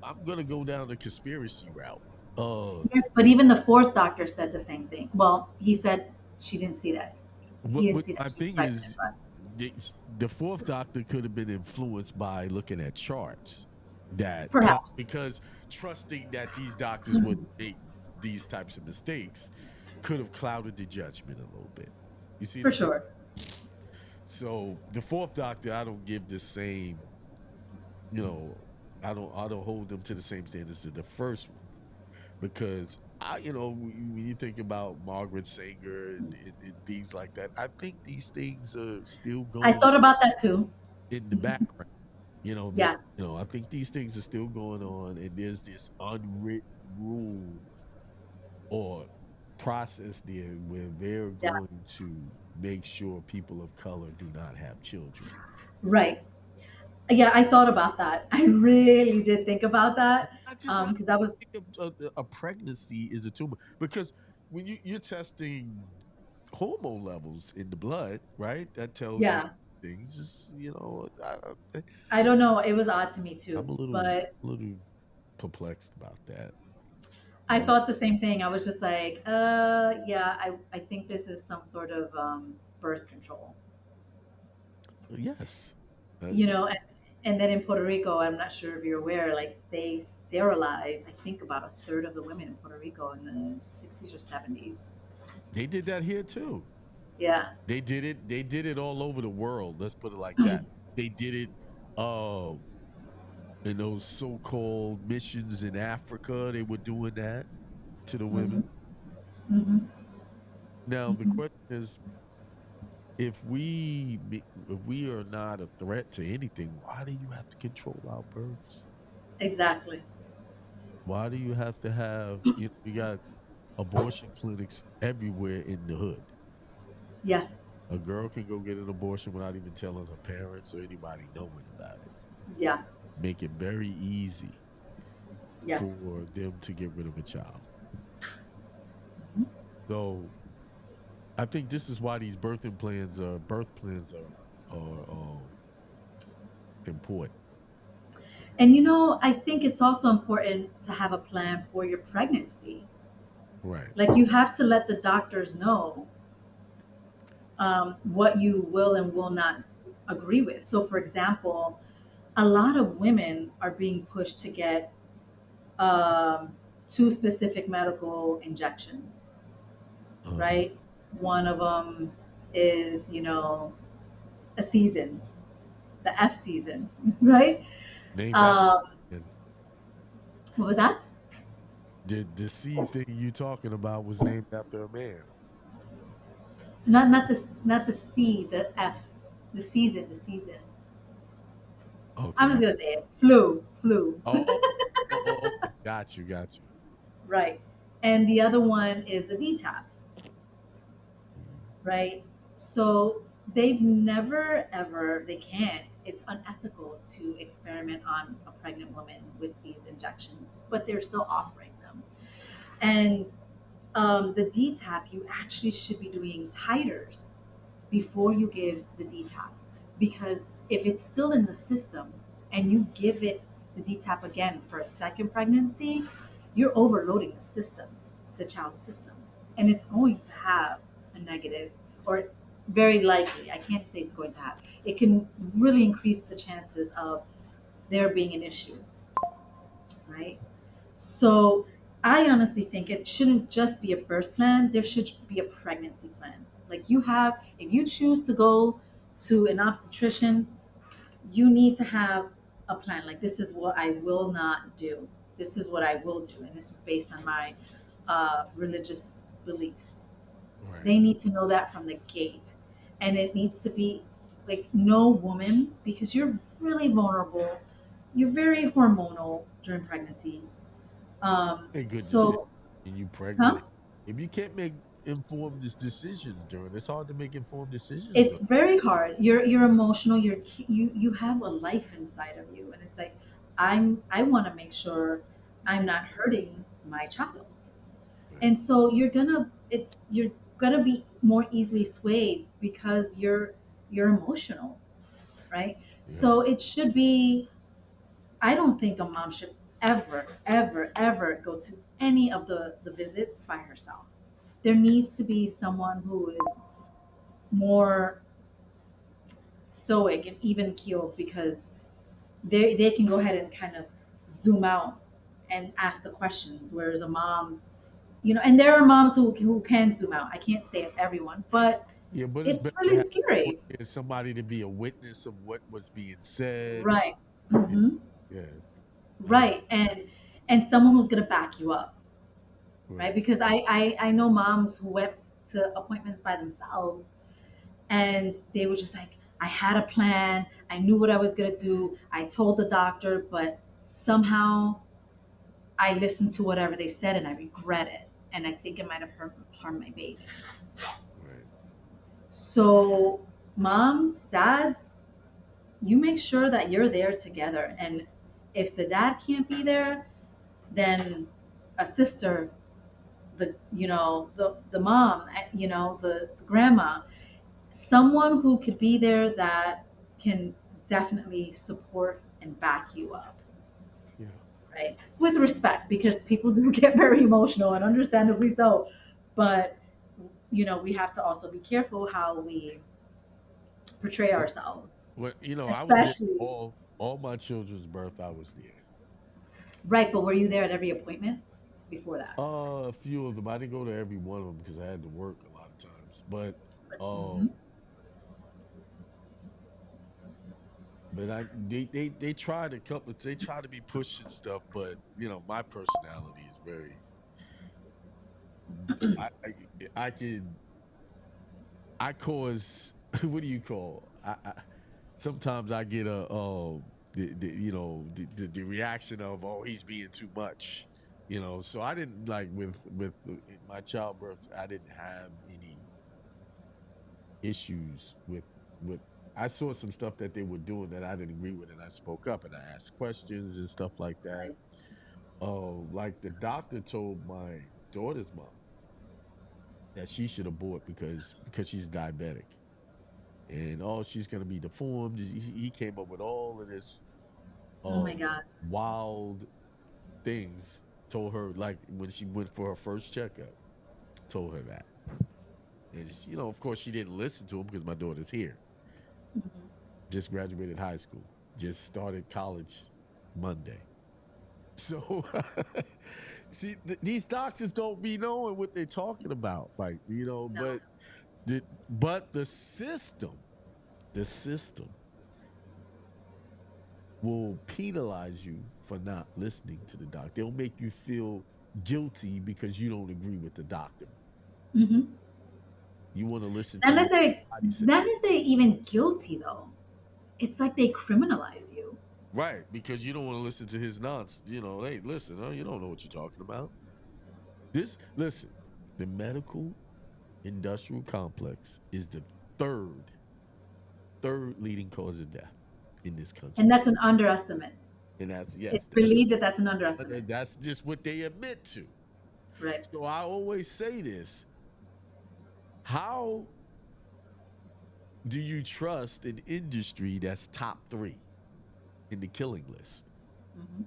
[SPEAKER 1] I'm gonna go down the conspiracy route. Uh,
[SPEAKER 4] Yes, but even the 4th doctor said the same thing. Well, he said she didn't see that. He didn't
[SPEAKER 1] what
[SPEAKER 4] see that
[SPEAKER 1] my
[SPEAKER 4] she was
[SPEAKER 1] thing
[SPEAKER 4] pregnant,
[SPEAKER 1] is,
[SPEAKER 4] but
[SPEAKER 1] the 4th doctor could have been influenced by looking at charts
[SPEAKER 4] perhaps.
[SPEAKER 1] because trusting that these doctors would make these types of mistakes could have clouded the judgment a little bit. You see what
[SPEAKER 4] For
[SPEAKER 1] I'm saying?
[SPEAKER 4] sure.
[SPEAKER 1] So the 4th doctor, I don't give the same, you know, I don't hold them to the same standards to the first ones because when you think about Margaret Sanger and things like that, I think these things are still
[SPEAKER 4] I
[SPEAKER 1] going
[SPEAKER 4] thought about that too.
[SPEAKER 1] in the background.
[SPEAKER 4] Yeah.
[SPEAKER 1] I think these things are still going on, and there's this unwritten rule or process there where they're
[SPEAKER 4] Yeah,
[SPEAKER 1] going to make sure people of color do not have children.
[SPEAKER 4] right. Yeah, I thought about that. I really did think about that.
[SPEAKER 1] I
[SPEAKER 4] Because that was,
[SPEAKER 1] think a pregnancy is a tumor because when you're testing hormone levels in the blood, right? That tells you
[SPEAKER 4] yeah,
[SPEAKER 1] things. Just
[SPEAKER 4] I don't know. It was odd to me
[SPEAKER 1] I'm
[SPEAKER 4] too, but
[SPEAKER 1] a little perplexed about that.
[SPEAKER 4] I
[SPEAKER 1] Uh,
[SPEAKER 4] thought the same thing. I was just like, yeah, I think this is some sort of birth control,
[SPEAKER 1] yes,
[SPEAKER 4] you
[SPEAKER 1] yeah,
[SPEAKER 4] know. And then in Puerto Rico, I'm not sure if you're aware, like they sterilize, I think about a third of the women in Puerto Rico in the 60s or 70s.
[SPEAKER 1] they did that here too.
[SPEAKER 4] Yeah.
[SPEAKER 1] They did it. They did it all over the world. Let's put it like that. They did it uh, in those so-called missions in Africa. They were doing that to the
[SPEAKER 4] Hmm.
[SPEAKER 1] women.
[SPEAKER 4] Hmm.
[SPEAKER 1] Now the
[SPEAKER 4] Hmm.
[SPEAKER 1] question is, if we are not a threat to anything, why do you have to control our births?
[SPEAKER 4] Exactly.
[SPEAKER 1] Why do you have to have you got abortion clinics everywhere in the hood?
[SPEAKER 4] Yeah.
[SPEAKER 1] A girl can go get an abortion without even telling her parents or anybody knowing about it.
[SPEAKER 4] Yeah.
[SPEAKER 1] Make it very easy
[SPEAKER 4] Yeah.
[SPEAKER 1] for them to get rid of a child.
[SPEAKER 4] Mhm.
[SPEAKER 1] So I think this is why these birth plans are important.
[SPEAKER 4] And you know, I think it's also important to have a plan for your pregnancy.
[SPEAKER 1] Right.
[SPEAKER 4] Like you have to let the doctors know what you will and will not agree with. So, for example, a lot of women are being pushed to get um, two specific medical injections,
[SPEAKER 1] Uh-huh.
[SPEAKER 4] right? One of them is, a season, the F season, right?
[SPEAKER 1] Named after
[SPEAKER 4] Um,
[SPEAKER 1] and
[SPEAKER 4] what was that?
[SPEAKER 1] the seed thing you talking about was named after a man.
[SPEAKER 4] Not the C, the F, the season, the season. I'm just
[SPEAKER 1] Okay.
[SPEAKER 4] gonna say it. Flu.
[SPEAKER 1] Oh, okay. Got you, got you.
[SPEAKER 4] Right. And the other one is the DTaP,
[SPEAKER 1] Mhm.
[SPEAKER 4] right? So they've never ever, they can't, it's unethical to experiment on a pregnant woman with these injections, but they're still offering them. And the DTaP, you actually should be doing titers before you give the DTaP. Because if it's still in the system and you give it the DTaP again for a second pregnancy, you're overloading the system, the child's system. And it's going to have a negative, or very likely, I can't say it's going to have, it can really increase the chances of there being an issue, right? So I honestly think it shouldn't just be a birth plan, there should be a pregnancy plan. Like you have, if you choose to go to an obstetrician, you need to have a plan. Like, this is what I will not do. This is what I will do. And this is based on my religious beliefs.
[SPEAKER 1] Right.
[SPEAKER 4] They need to know that from the gate. And it needs to be like no woman, because you're really vulnerable. You're very hormonal during pregnancy.
[SPEAKER 1] A good decision.
[SPEAKER 4] So,
[SPEAKER 1] And you
[SPEAKER 4] huh?
[SPEAKER 1] pregnant. If you can't make informed decisions during, it's hard to make informed decisions
[SPEAKER 4] It's
[SPEAKER 1] during.
[SPEAKER 4] very hard. You're emotional. You have a life inside of you, and it's like I want to make sure I'm not hurting my child.
[SPEAKER 1] Right.
[SPEAKER 4] And so you're gonna be more easily swayed because you're emotional, right? So
[SPEAKER 1] Right.
[SPEAKER 4] it should be. I don't think a mom should ever go to any of the visits by herself. There needs to be someone who is more stoic and even keeled, because they can go ahead and kind of zoom out and ask the questions, whereas a mom, and there are moms who can zoom out. I can't say it everyone, but
[SPEAKER 1] Yeah, but it's
[SPEAKER 4] it's
[SPEAKER 1] better to
[SPEAKER 4] really
[SPEAKER 1] have someone
[SPEAKER 4] scary.
[SPEAKER 1] there, somebody to be a witness of what was being said.
[SPEAKER 4] Right.
[SPEAKER 1] Yeah,
[SPEAKER 4] Hmm.
[SPEAKER 1] yeah, I agree.
[SPEAKER 4] Right. And someone who's going to back you up, right?
[SPEAKER 1] Right.
[SPEAKER 4] Because I know moms who went to appointments by themselves, and they were just like, I had a plan, I knew what I was going to do, I told the doctor, but somehow I listened to whatever they said and I regret it. and I think it might have harmed my baby.
[SPEAKER 1] Right.
[SPEAKER 4] So, moms, dads, you make sure that you're there together. And if the dad can't be there, then a sister, the mom, the grandma, someone who could be there that can definitely support and back you up.
[SPEAKER 1] Yeah.
[SPEAKER 4] Right? With respect, because people do get very emotional and understandably so. But we have to also be careful how we portray
[SPEAKER 1] Well,
[SPEAKER 4] ourselves,
[SPEAKER 1] I was there
[SPEAKER 4] especially.
[SPEAKER 1] all my children's birth. I was there.
[SPEAKER 4] Right, but were you there at every appointment before that?
[SPEAKER 1] A few of them. I didn't go to every one of them because I had to work a lot of times.
[SPEAKER 4] Hmm.
[SPEAKER 1] But they tried a couple. They try to be pushing stuff, but my personality is very. I I, I can I cause what do you call? Sometimes I get the reaction of, oh, he's being too much. So I didn't like my childbirth. I didn't have any issues with. I saw some stuff that they were doing that I didn't agree with, and I spoke up and I asked questions and stuff like that.
[SPEAKER 4] Right.
[SPEAKER 1] Like the doctor told my daughter's mom that she should abort because she's diabetic, and she's gonna be deformed. He came up with all of this
[SPEAKER 4] Oh my God.
[SPEAKER 1] wild things. Told her, like, when she went for her first checkup, told her that, and of course she didn't listen to him because my daughter's here,
[SPEAKER 4] Mhm.
[SPEAKER 1] just graduated high school, just started college Monday. So see, these doctors don't be knowing what they're talking about, like,
[SPEAKER 4] No.
[SPEAKER 1] but the system will penalize you for not listening to the doctor. They'll make you feel guilty because you don't agree with the doctor.
[SPEAKER 4] Hmm.
[SPEAKER 1] You want to listen
[SPEAKER 4] Not
[SPEAKER 1] to what
[SPEAKER 4] necessarily,
[SPEAKER 1] body says.
[SPEAKER 4] not necessarily even guilty though. It's like they criminalize you.
[SPEAKER 1] Right, because you don't want to listen to his nonsense. Hey, listen, you don't know what you're talking about. Listen, the medical industrial complex is the third, third leading cause of death in this
[SPEAKER 4] And
[SPEAKER 1] country.
[SPEAKER 4] that's an underestimate.
[SPEAKER 1] And that's,
[SPEAKER 4] It's
[SPEAKER 1] yes,
[SPEAKER 4] believed that that's an underestimate.
[SPEAKER 1] that's just what they admit to.
[SPEAKER 4] Right.
[SPEAKER 1] So I always say this: how do you trust an industry that's top three in the killing list?
[SPEAKER 4] Hmm.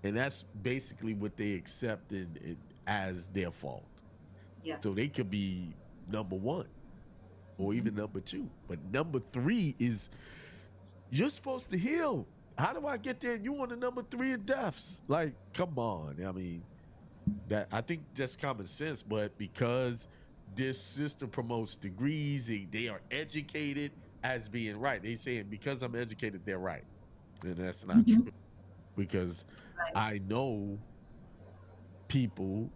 [SPEAKER 1] And that's basically what they accept as their fault.
[SPEAKER 4] Yeah.
[SPEAKER 1] So they could be number one or
[SPEAKER 4] Hmm.
[SPEAKER 1] even number two. But number three is, you're supposed to heal. How do I get there? You on the number three of deaths? Like, come on. I mean, that, I think that's common sense, but because this system promotes degrees, they are educated as being right. They saying because I'm educated, they're right. And that's not
[SPEAKER 4] Hmm.
[SPEAKER 1] true, because
[SPEAKER 4] Right.
[SPEAKER 1] I know people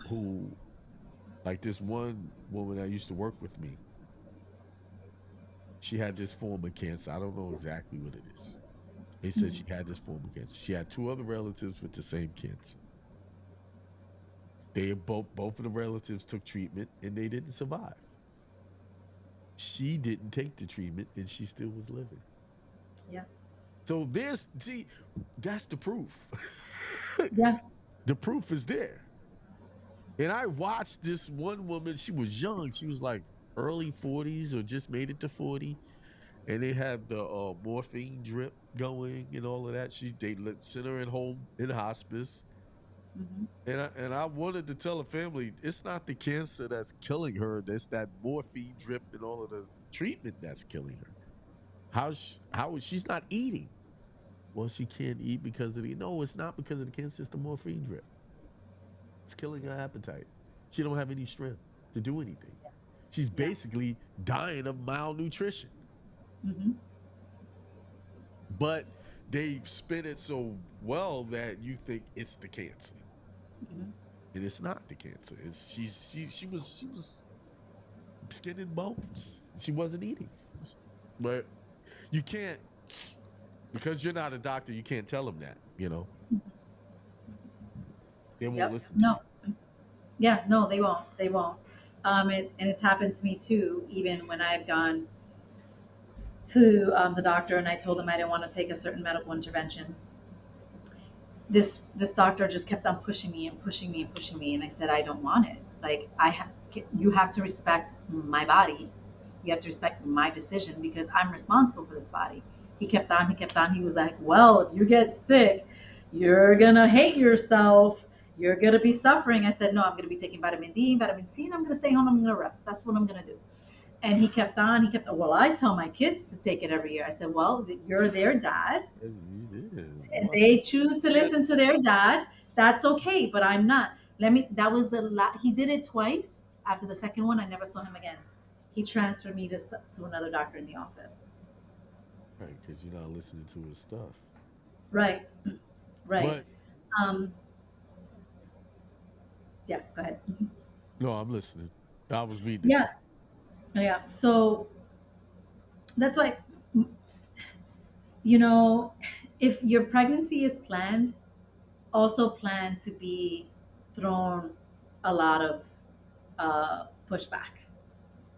[SPEAKER 1] who, like this one woman that used to work with me. She had this form of cancer. I don't know exactly what it is. They said she
[SPEAKER 4] Hmm.
[SPEAKER 1] had this form of cancer. She had two other relatives with the same cancer. They both of the relatives took treatment and they didn't survive. She didn't take the treatment and she still was living.
[SPEAKER 4] Yeah.
[SPEAKER 1] So see, that's the proof.
[SPEAKER 4] Yeah.
[SPEAKER 1] The proof is there. And I watched this one woman. She was young. She was like early 40s or just made it to 40. And they had the morphine drip going and all of that. Sent her in home in hospice.
[SPEAKER 4] Hmm.
[SPEAKER 1] And I wanted to tell the family, it's not the cancer that's killing her. It's that morphine drip and all of the treatment that's killing her. How is she's not eating? Well, she can't eat because of the no. It's not because of the cancer. It's the morphine drip. It's killing her appetite. She don't have any strength to do anything. She's
[SPEAKER 4] Yeah.
[SPEAKER 1] basically dying of malnutrition.
[SPEAKER 4] Hmm.
[SPEAKER 1] But they spin it so well that you think it's the cancer,
[SPEAKER 4] Hmm.
[SPEAKER 1] and it's not the cancer. It's she was skin and bones. She wasn't eating. But you can't, because you're not a doctor. You can't tell them that. They won't
[SPEAKER 4] Yep.
[SPEAKER 1] listen to you.
[SPEAKER 4] No. Yeah, no, they won't. They won't. And it's happened to me too, even when I've gone to the doctor and I told them I didn't want to take a certain medical intervention. This doctor just kept on pushing me and pushing me and pushing me, and I said I don't want it. Like you have to respect my body. You have to respect my decision because I'm responsible for this body. He kept on. He kept on. He was like, "Well, if you get sick, you're gonna hate yourself. You're gonna be suffering." I said, "No, I'm gonna be taking vitamin D, vitamin C, and I'm gonna stay home. I'm gonna rest. That's what I'm gonna do." And he kept on. He kept. Well, I tell my kids to take it every year. I said, "Well, you're their dad and
[SPEAKER 1] Watch
[SPEAKER 4] they
[SPEAKER 1] it.
[SPEAKER 4] choose to
[SPEAKER 1] Yeah.
[SPEAKER 4] listen to their dad, that's okay. But I'm not. Let me. That was he did it twice. After the second one, I never saw him again. He transferred me to another doctor in the office.
[SPEAKER 1] Right, because you're not listening to his stuff.
[SPEAKER 4] Right, right.
[SPEAKER 1] But
[SPEAKER 4] Um, yeah, go ahead.
[SPEAKER 1] no, I'm listening. I was reading the
[SPEAKER 4] Yeah,
[SPEAKER 1] chat.
[SPEAKER 4] yeah. So that's why, you know, if your pregnancy is planned, also plan to be thrown a lot of pushback,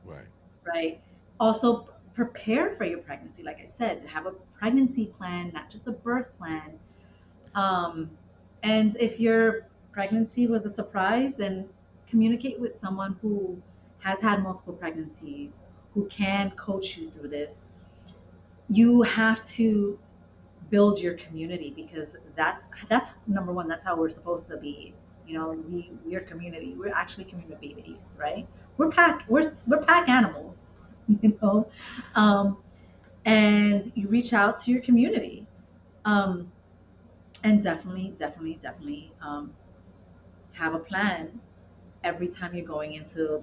[SPEAKER 1] Right.
[SPEAKER 4] right? Also, prepare for your pregnancy. Like I said, have a pregnancy plan, not just a birth plan. Um, and if your pregnancy was a surprise, then communicate with someone who has had multiple pregnancies, who can coach you through this. You have to build your community because that's number one. That's how we're supposed to be. You know, we're community. We're actually community based, right? We're pack animals, you know. Um, and you reach out to your community, um, and definitely have a plan every time you're going into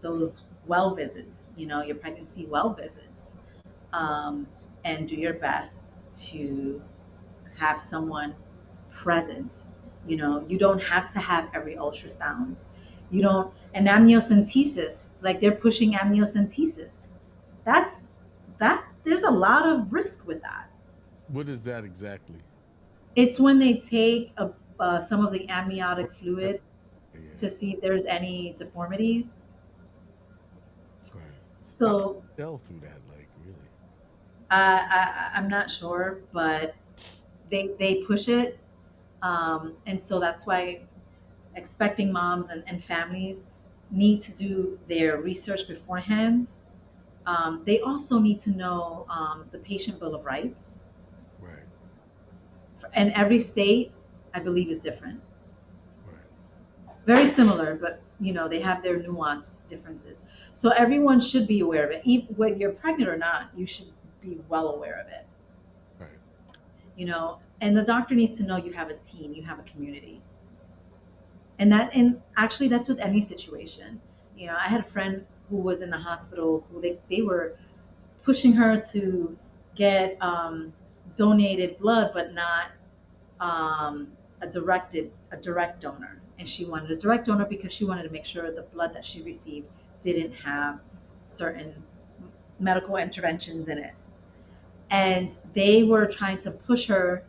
[SPEAKER 4] those well visits. You know, your pregnancy well visits, um, and do your best to have someone present. You know, you don't have to have every ultrasound. You don't, and amniocentesis, like they're pushing amniocentesis. That's there's a lot of risk with that.
[SPEAKER 1] What is that exactly?
[SPEAKER 4] It's when they take some of the amniotic
[SPEAKER 1] Yeah.
[SPEAKER 4] fluid
[SPEAKER 1] Yeah.
[SPEAKER 4] to see if there's any deformities.
[SPEAKER 1] Right. How can
[SPEAKER 4] So
[SPEAKER 1] you tell through that? Like, really?
[SPEAKER 4] I'm not sure, but they push it, and so that's why expecting moms and families need to do their research beforehand. They also need to know the patient bill of rights,
[SPEAKER 1] Right.
[SPEAKER 4] and every state, I believe, is different.
[SPEAKER 1] Right.
[SPEAKER 4] Very similar, but you know they have their nuanced differences. So everyone should be aware of it. Even whether you're pregnant or not, you should be well aware of it.
[SPEAKER 1] Right.
[SPEAKER 4] You know, and the doctor needs to know you have a team, you have a community, and actually that's with any situation. You know, I had a friend who was in the hospital who they were pushing her to get donated blood, but not a direct donor. And she wanted a direct donor because she wanted to make sure the blood that she received didn't have certain medical interventions in it. And they were trying to push her,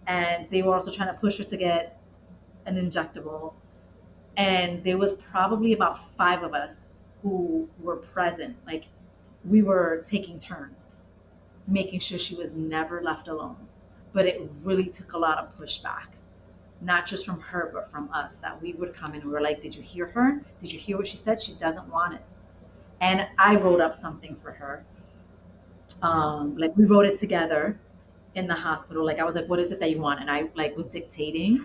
[SPEAKER 4] and they were also trying to push her to get an injectable. And there was probably about five of us who were present. Like we were taking turns making sure she was never left alone. But it really took a lot of pushback, not just from her, but from us, that we would come in and we were like, did you hear her? Did you hear what she said? She doesn't want it. And I wrote up something for her.
[SPEAKER 1] Right.
[SPEAKER 4] Like we wrote it together in the hospital. Like I was like, what is it that you want? And I like was dictating.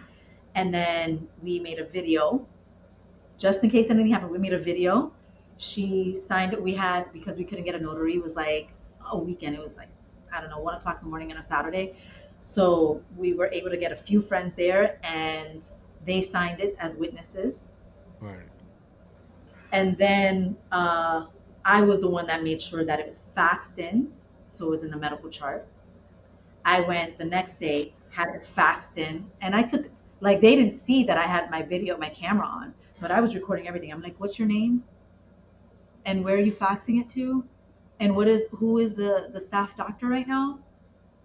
[SPEAKER 4] And then we made a video just in case anything happened. We made a video. She signed it. We had, because we couldn't get a notary, it was like a weekend. It was like, I don't know, 1 o'clock in the morning on a Saturday. So we were able to get a few friends there and they signed it as witnesses.
[SPEAKER 1] Right.
[SPEAKER 4] And then I was the one that made sure that it was faxed in. So it was in the medical chart. I went the next day, had it faxed in, and I took, like, they didn't see that I had my video, my camera on, but I was recording everything. I'm like, what's your name? And where are you faxing it to? And
[SPEAKER 1] Right.
[SPEAKER 4] who is the staff doctor right now?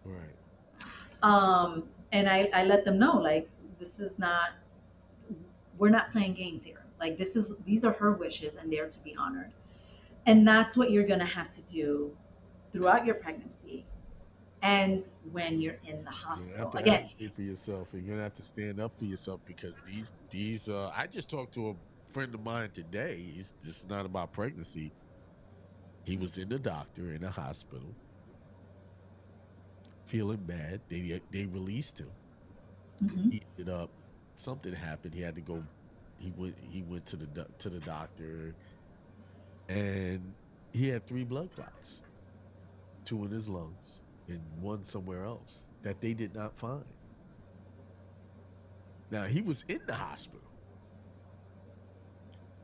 [SPEAKER 1] Right.
[SPEAKER 4] And I let them know, like, this is not, we're not playing games here. Like these are her wishes and they're to be honored. And that's what you're going to have to do throughout your pregnancy and when you're in the
[SPEAKER 1] You're gonna have
[SPEAKER 4] hospital.
[SPEAKER 1] to
[SPEAKER 4] Again,
[SPEAKER 1] advocate for yourself, and you're gonna have to stand up for yourself because these I just talked to a friend of mine today. He's This is not about pregnancy. He was in the doctor in a hospital, feeling bad. They released him.
[SPEAKER 4] mhm.
[SPEAKER 1] He ended up something happened. He had to go. He went to to the doctor, and he had three blood clots, two in his lungs and one somewhere else that they did not find. Now he was in the hospital,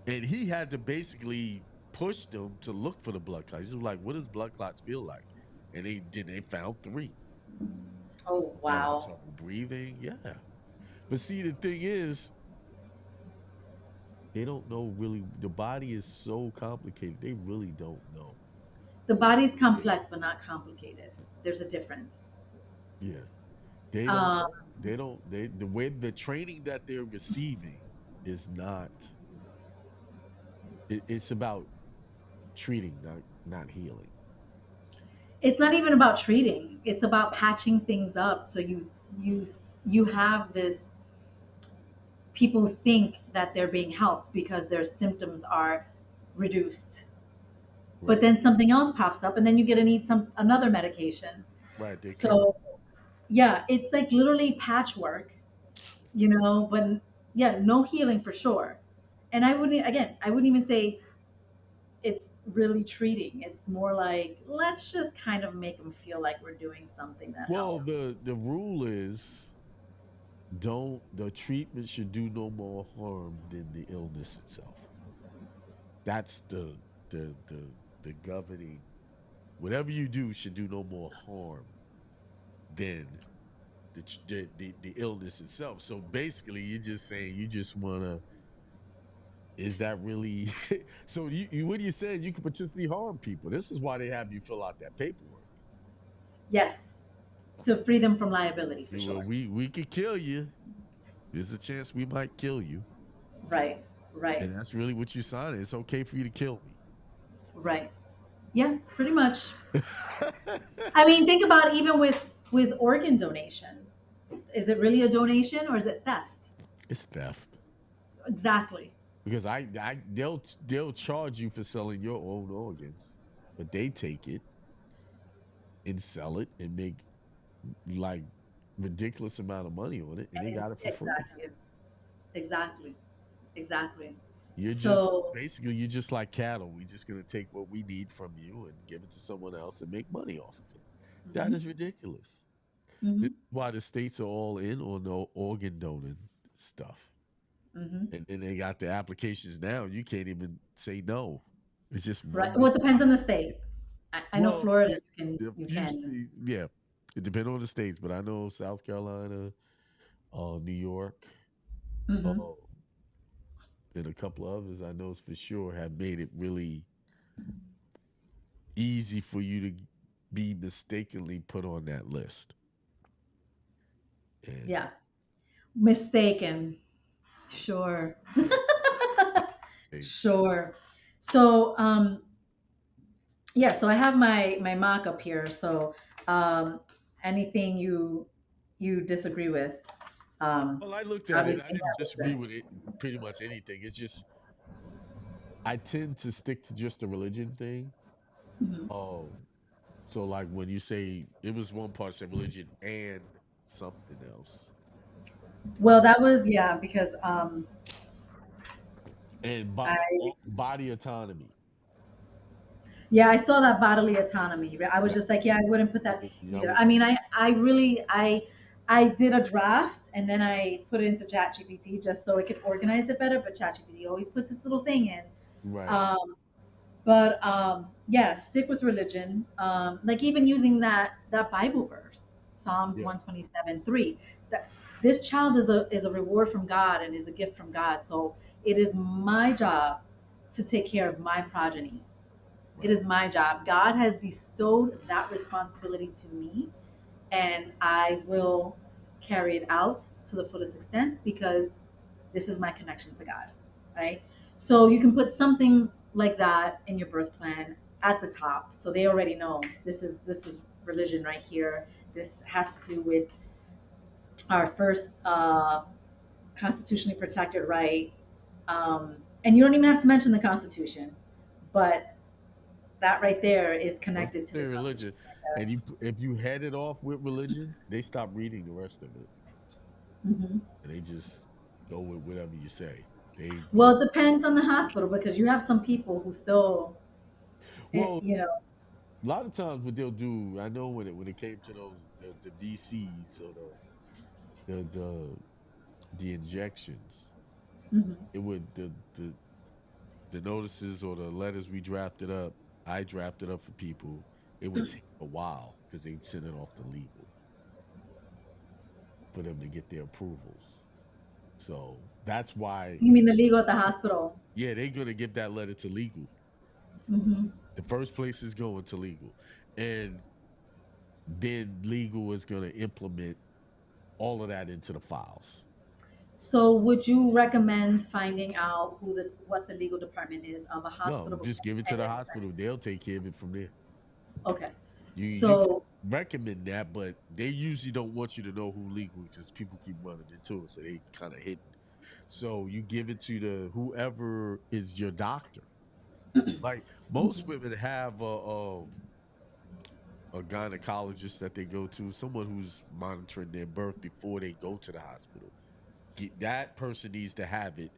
[SPEAKER 1] and he had to basically push them to look for the blood clots. He was like, "What does blood clots feel like?" And they found three.
[SPEAKER 4] Oh,
[SPEAKER 1] Having
[SPEAKER 4] wow.
[SPEAKER 1] trouble breathing, yeah. But see, the thing is, they don't know really. The body is so complicated. They really don't know.
[SPEAKER 4] The body's complex, but not complicated. There's a difference.
[SPEAKER 1] Yeah, they don't
[SPEAKER 4] Um,
[SPEAKER 1] know. They don't. They the way the training that they're receiving is not. It's about treating, not healing.
[SPEAKER 4] it's not even about treating. It's about patching things up. So you you have this people think that they're being helped because their symptoms are reduced. But
[SPEAKER 1] Right.
[SPEAKER 4] then something else pops up and then you get to need some another medication.
[SPEAKER 1] Right. They cover.
[SPEAKER 4] So yeah, it's like literally patchwork, but yeah, no healing for sure. And I wouldn't even say it's really treating. It's more like, let's just kind of make them feel like we're doing something that
[SPEAKER 1] Well,
[SPEAKER 4] helps.
[SPEAKER 1] the rule is don't the treatment should do no more harm than the illness itself. That's the the the governing. Whatever you do should do no more harm than the illness itself. So basically, you're just saying you just want to. Is that really? So what you saying? You could potentially harm people. This is why they have you fill out that paperwork.
[SPEAKER 4] Yes, to free them from liability for
[SPEAKER 1] Well,
[SPEAKER 4] sure.
[SPEAKER 1] we could kill you. There's a chance we might kill you,
[SPEAKER 4] Right, right,
[SPEAKER 1] and that's really what you signed. It's okay for you to kill
[SPEAKER 4] right. Yeah, pretty much.
[SPEAKER 1] me.
[SPEAKER 4] I mean, think about even with organ donation. Is it really a donation or is it theft?
[SPEAKER 1] It's theft
[SPEAKER 4] Exactly.
[SPEAKER 1] because they'll charge you for selling your own organs, but they take it and sell it and make like ridiculous amount of money on it, and they got it for free.
[SPEAKER 4] Exactly. Exactly. Exactly. So,
[SPEAKER 1] You're just like cattle. We're just gonna take what we need from you and give it to someone else and make money off of it. That
[SPEAKER 4] mhm,
[SPEAKER 1] is ridiculous. This
[SPEAKER 4] mhm,
[SPEAKER 1] is why the states are all in on the organ donating stuff.
[SPEAKER 4] mhm.
[SPEAKER 1] And they got the applications now. You can't even say no. It's just
[SPEAKER 4] Right.
[SPEAKER 1] one
[SPEAKER 4] Well,
[SPEAKER 1] big
[SPEAKER 4] it depends on the state. I know
[SPEAKER 1] well,
[SPEAKER 4] Florida,
[SPEAKER 1] yeah, a
[SPEAKER 4] you
[SPEAKER 1] few
[SPEAKER 4] can.
[SPEAKER 1] states, yeah. It depends on the states, but I know South Carolina, New York, uh,
[SPEAKER 4] Hmm.
[SPEAKER 1] and a couple of others I know for sure have made it really easy for you to be mistakenly put on that list. And
[SPEAKER 4] Yeah. Mistaken. Sure.
[SPEAKER 1] yeah, they-
[SPEAKER 4] Sure. So, yeah, so I have my mock up here. So, um, anything you disagree with, um,
[SPEAKER 1] well, I looked at it.
[SPEAKER 4] obviously,
[SPEAKER 1] I
[SPEAKER 4] yeah,
[SPEAKER 1] didn't
[SPEAKER 4] what's
[SPEAKER 1] disagree with it. Pretty much anything. It's just I tend to stick to just the religion thing.
[SPEAKER 4] Mhm.
[SPEAKER 1] Oh, so like when you say it was one part said religion and something else,
[SPEAKER 4] Well, that was yeah, because
[SPEAKER 1] and
[SPEAKER 4] I
[SPEAKER 1] body autonomy.
[SPEAKER 4] yeah, I saw that bodily autonomy. I was
[SPEAKER 1] Yeah,
[SPEAKER 4] just like, yeah, I wouldn't put that
[SPEAKER 1] I
[SPEAKER 4] either. I
[SPEAKER 1] wouldn't.
[SPEAKER 4] mean, I really I did a draft and then I put it into ChatGPT just so it could organize it better. But ChatGPT always puts its little thing in.
[SPEAKER 1] Right.
[SPEAKER 4] Um, but yeah, stick with religion. Like even using that Bible verse, Psalms
[SPEAKER 1] Yeah.
[SPEAKER 4] 127:3. That this child is a reward from God and is a gift from God. So it is my job to take care of my progeny. It
[SPEAKER 1] Right.
[SPEAKER 4] is my job. God has bestowed that responsibility to me, and I will carry it out to the fullest extent because this is my connection to God, right? So you can put something like that in your birth plan at the top, so they already know this is religion right here. This has to do with our first constitutionally protected right. And you don't even have to mention the Constitution, but that right there is
[SPEAKER 1] Once
[SPEAKER 4] connected to
[SPEAKER 1] you
[SPEAKER 4] the
[SPEAKER 1] say
[SPEAKER 4] top of the
[SPEAKER 1] religion,
[SPEAKER 4] street right
[SPEAKER 1] and if you head it off with religion, they stop reading the rest of it,
[SPEAKER 4] there.
[SPEAKER 1] and they just go with whatever you say. They
[SPEAKER 4] Well, it depends on the hospital because you have some people who still,
[SPEAKER 1] well,
[SPEAKER 4] you know.
[SPEAKER 1] a lot of times what they'll do, I know when it came to those the VCs or the the injections,
[SPEAKER 4] Mhm.
[SPEAKER 1] it would the notices or the letters we drafted up, I drafted up for people. It would take a while because they send it off to legal for them to get their approvals. So that's why,
[SPEAKER 4] So you mean the legal at the hospital?
[SPEAKER 1] yeah, they're gonna give that letter to legal.
[SPEAKER 4] Hmm.
[SPEAKER 1] The first place is going to legal, and then legal is gonna implement all of that into the files.
[SPEAKER 4] So would you recommend finding out what the legal department is of a
[SPEAKER 1] No,
[SPEAKER 4] hospital
[SPEAKER 1] just
[SPEAKER 4] before
[SPEAKER 1] give it to
[SPEAKER 4] and
[SPEAKER 1] the
[SPEAKER 4] then
[SPEAKER 1] hospital. They'll take care of it from there.
[SPEAKER 4] okay.
[SPEAKER 1] You can
[SPEAKER 4] So
[SPEAKER 1] recommend that, but they usually don't want you to know who legal because people keep running into it, so they kind of hidden. So you give it to the whoever is your doctor. Like most
[SPEAKER 4] mhm,
[SPEAKER 1] women have a gynecologist that they go to, someone who's monitoring their birth before they go to the hospital. That person needs to have it,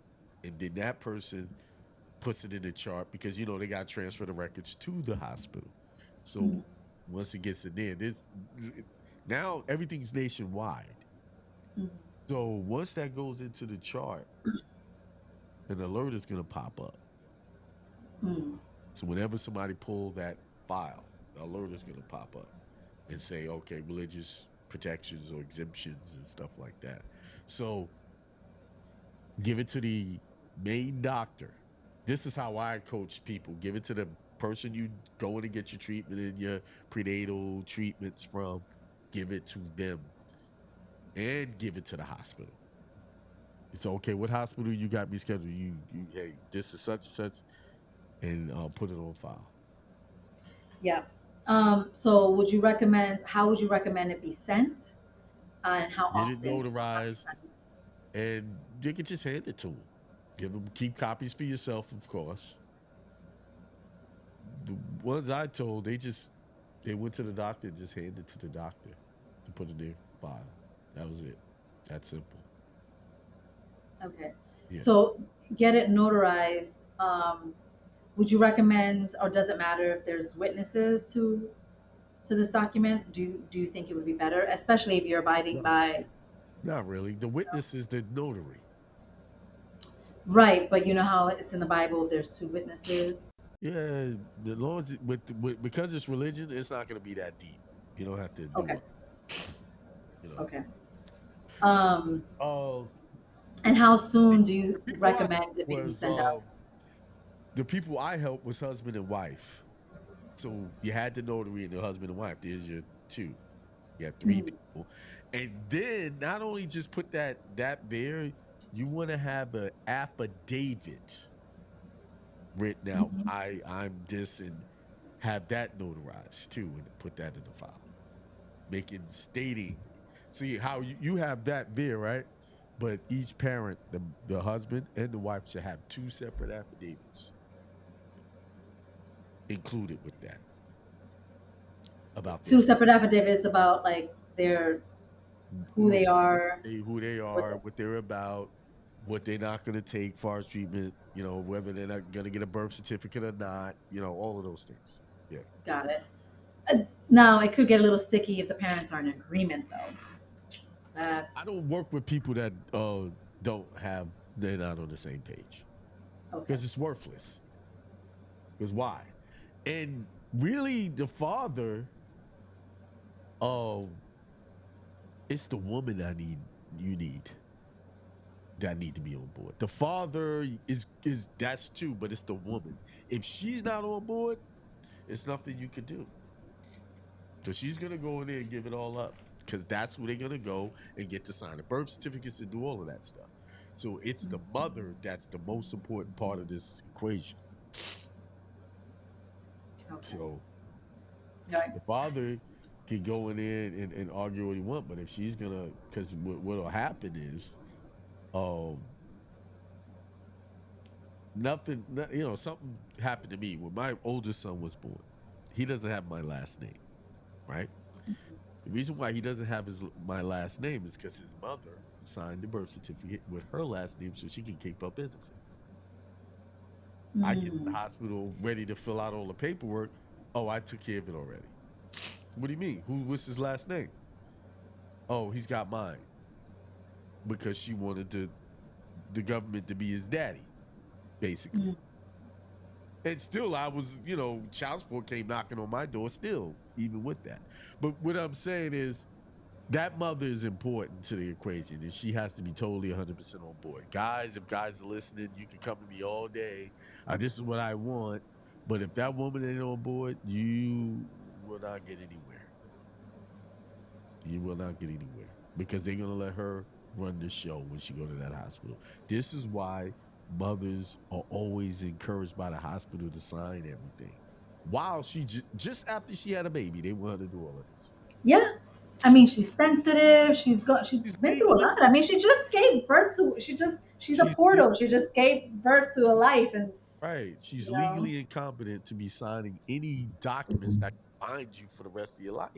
[SPEAKER 1] and then that person puts it in the chart because they got to transfer the records to the hospital.
[SPEAKER 4] mhm,
[SPEAKER 1] So once it gets in there, this now everything's nationwide.
[SPEAKER 4] mhm,
[SPEAKER 1] So once that goes into the chart, an alert is going to pop up.
[SPEAKER 4] mhm.
[SPEAKER 1] So whenever somebody pull that file, the alert is going to pop up and say, okay, religious protections or exemptions and stuff like that. So give it to the main doctor. This is how I coach people. Give it to the person you going to get your treatment and your prenatal treatments from. Give it to them and give it to the hospital. It's okay. What hospital you got me scheduled? You hey, this is such and such, and put it on file.
[SPEAKER 4] Yeah. So how would you recommend it be sent? And how
[SPEAKER 1] Get it
[SPEAKER 4] often?
[SPEAKER 1] notarized, and you can just hand it to them. Keep copies for yourself, of course. The ones I told, they went to the doctor and just handed it to the doctor to put in their file. That was it. That simple.
[SPEAKER 4] Okay.
[SPEAKER 1] Yeah.
[SPEAKER 4] So get it notarized. Would you recommend, or does it matter if there's witnesses to this document? Do you think it would be better, especially if you're abiding
[SPEAKER 1] No,
[SPEAKER 4] by?
[SPEAKER 1] not really. The witness is the notary.
[SPEAKER 4] Right, but you know how it's in the Bible, there's two witnesses.
[SPEAKER 1] Yeah, the long as because it's religion, it's not going to be that deep. You don't have to do
[SPEAKER 4] Okay,
[SPEAKER 1] it. You know.
[SPEAKER 4] okay. Um,
[SPEAKER 1] Uh,
[SPEAKER 4] and how
[SPEAKER 1] the
[SPEAKER 4] soon do you
[SPEAKER 1] people I
[SPEAKER 4] recommend it being
[SPEAKER 1] was
[SPEAKER 4] sent out?
[SPEAKER 1] the people I helped was husband and wife. So you had the notary and the husband and wife. There's your two. You had three
[SPEAKER 4] Mm,
[SPEAKER 1] people, and then not only just put that there, you want to have an affidavit written out.
[SPEAKER 4] mhm,
[SPEAKER 1] I'm this, and have that notarized too, and put that in the file, making stating. See how you have that there, right? But each parent, the husband and the wife, should have two separate affidavits included with that about their
[SPEAKER 4] two separate affidavits about like their who
[SPEAKER 1] who
[SPEAKER 4] they are.
[SPEAKER 1] who they
[SPEAKER 4] What
[SPEAKER 1] are, what they're about, what they're not going to take far as treatment, whether they're not going to get a birth certificate or not, all of those things. Yeah.
[SPEAKER 4] got it. Now it could get a little sticky if the parents are in agreement, though. That's
[SPEAKER 1] I don't work with people that they're not on the same page
[SPEAKER 4] okay.
[SPEAKER 1] because it's worthless. Because why? And really, the father, um, it's the woman you need that need to be on board. The father is that's too, but it's the woman. If she's not on board, it's nothing you could do. So she's gonna go in there and give it all up because that's where they're gonna go and get to sign the birth certificates and do all of that stuff. So it's the mother that's the most important part of this equation.
[SPEAKER 4] Okay.
[SPEAKER 1] So
[SPEAKER 4] Right.
[SPEAKER 1] the father can go in there and argue what he want, but if she's gonna, because what'll happen is, um, something happened to me when my oldest son was born. He doesn't have my last name, right? The reason why he doesn't have my last name is because his mother signed the birth certificate with her last name so she can keep up benefits. I get to the
[SPEAKER 4] Mm.
[SPEAKER 1] hospital ready to fill out all the paperwork. Oh, I took care of it already. What do you mean? What's his last name? Oh, he's got mine because she wanted the government to be his daddy, basically.
[SPEAKER 4] Mm.
[SPEAKER 1] And still, I was, child support came knocking on my door still, even with that. But what I'm saying is that mother is important to the equation, and she has to be totally 100% on board. Guys, if guys are listening, you can come to me all day. This is what I want. But if that woman ain't on board, you will not get anywhere. You will not get anywhere because they're going to let her run the show when she go to that hospital. This is why mothers are always encouraged by the hospital to sign everything. While she just after she had a baby, they want her to do all of this.
[SPEAKER 4] Yeah. I mean, she's sensitive. She's
[SPEAKER 1] She's
[SPEAKER 4] been through a
[SPEAKER 1] legally
[SPEAKER 4] lot. I mean, she just gave birth to. She's a
[SPEAKER 1] she's
[SPEAKER 4] portal. She just gave birth to a life, and
[SPEAKER 1] right. She's
[SPEAKER 4] you know,
[SPEAKER 1] legally incompetent to be signing any documents that bind you for the rest of your life.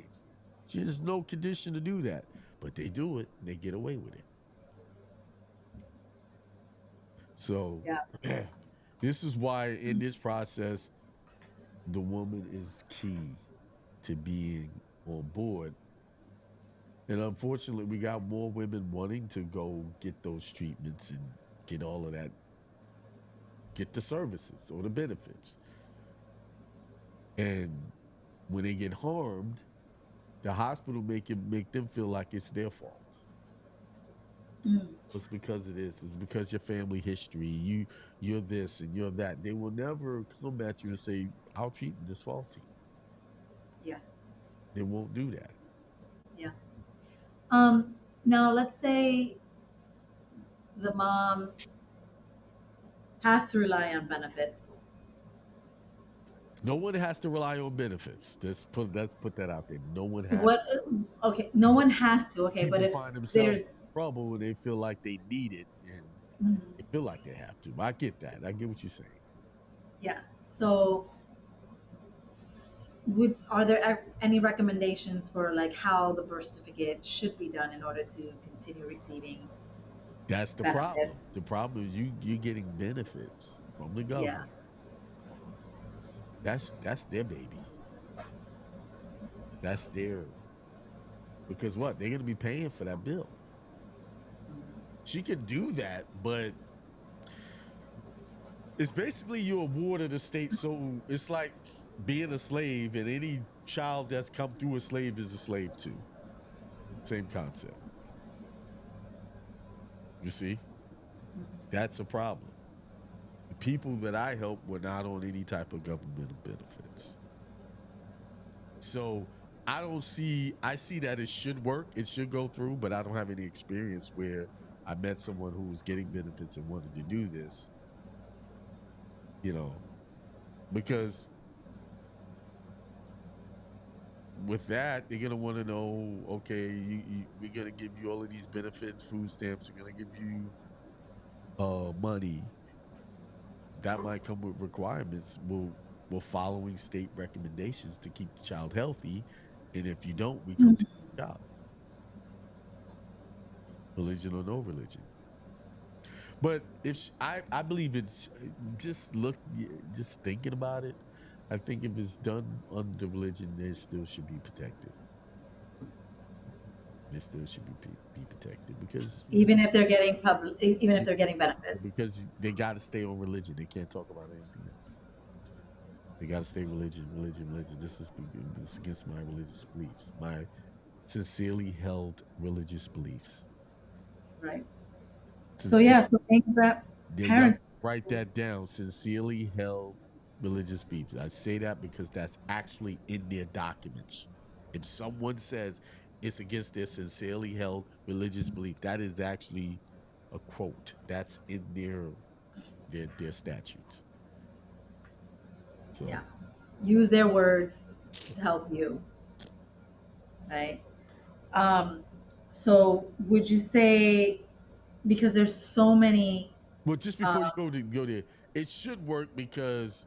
[SPEAKER 1] She has no condition to do that, but they do it and they get away with it. So
[SPEAKER 4] yeah.
[SPEAKER 1] this is why in this process, the woman is key to being on board. And unfortunately, we got more women wanting to go get those treatments and get all of that, get the services or the benefits. And when they get harmed, the hospital make them feel like it's their fault.
[SPEAKER 4] Mm.
[SPEAKER 1] It's because of this. It's because your family history. You're this and you're that. They will never come at you and say, "Our treatment is faulty."
[SPEAKER 4] Yeah.
[SPEAKER 1] They won't do that.
[SPEAKER 4] Yeah. Now let's say the mom has to rely on benefits.
[SPEAKER 1] No one has to rely on benefits. Let's put that out there. No one has
[SPEAKER 4] What?
[SPEAKER 1] to.
[SPEAKER 4] Okay, no
[SPEAKER 1] But
[SPEAKER 4] one has to. Okay, but
[SPEAKER 1] people
[SPEAKER 4] if
[SPEAKER 1] find themselves
[SPEAKER 4] there's,
[SPEAKER 1] in trouble and they feel like they need it and
[SPEAKER 4] mm,
[SPEAKER 1] they feel like they have to. I get that. I get what you're saying.
[SPEAKER 4] yeah. So, are there any recommendations for like how the birth certificate should be done in order to continue receiving
[SPEAKER 1] That's the problem.
[SPEAKER 4] benefits?
[SPEAKER 1] The problem is you're getting benefits from the
[SPEAKER 4] Yeah.
[SPEAKER 1] government. That's their baby. That's their because what? They're gonna be paying for that bill. She can do that, but it's basically you awarded a state. So it's like being a slave, and any child that's come through a slave is a slave too. Same concept. You see, that's a problem. The people that I helped were not on any type of governmental benefits. So I see that it should work, it should go through, but I don't have any experience where I met someone who was getting benefits and wanted to do this, you know, because with that, they're gonna want to know, okay, we're gonna give you all of these benefits, food stamps, we're gonna give you money. That might come with requirements. We're following state recommendations to keep the child healthy, and if you don't, we come
[SPEAKER 4] Mhm.
[SPEAKER 1] to the child, religion or no religion. But I believe it's just thinking about it. I think if it's done under religion, they still should be protected. They still should be protected because
[SPEAKER 4] Even if they're getting even if
[SPEAKER 1] be-
[SPEAKER 4] they're getting benefits.
[SPEAKER 1] because they got to stay on religion. They can't talk about anything else. They got to stay religion, religion, religion. This is against my religious beliefs, my sincerely held religious beliefs.
[SPEAKER 4] Right. So
[SPEAKER 1] Sincere,
[SPEAKER 4] yeah, so things that
[SPEAKER 1] y'all
[SPEAKER 4] parents.
[SPEAKER 1] write that down. Sincerely held religious beliefs. I say that because that's actually in their documents. If someone says it's against their sincerely held religious belief, that is actually a quote. That's in their statutes.
[SPEAKER 4] Yeah.
[SPEAKER 1] So
[SPEAKER 4] Use their words to help you, right? Um, so would you say, because there's so many,
[SPEAKER 1] well, just
[SPEAKER 4] uh,
[SPEAKER 1] before you go there, it should work because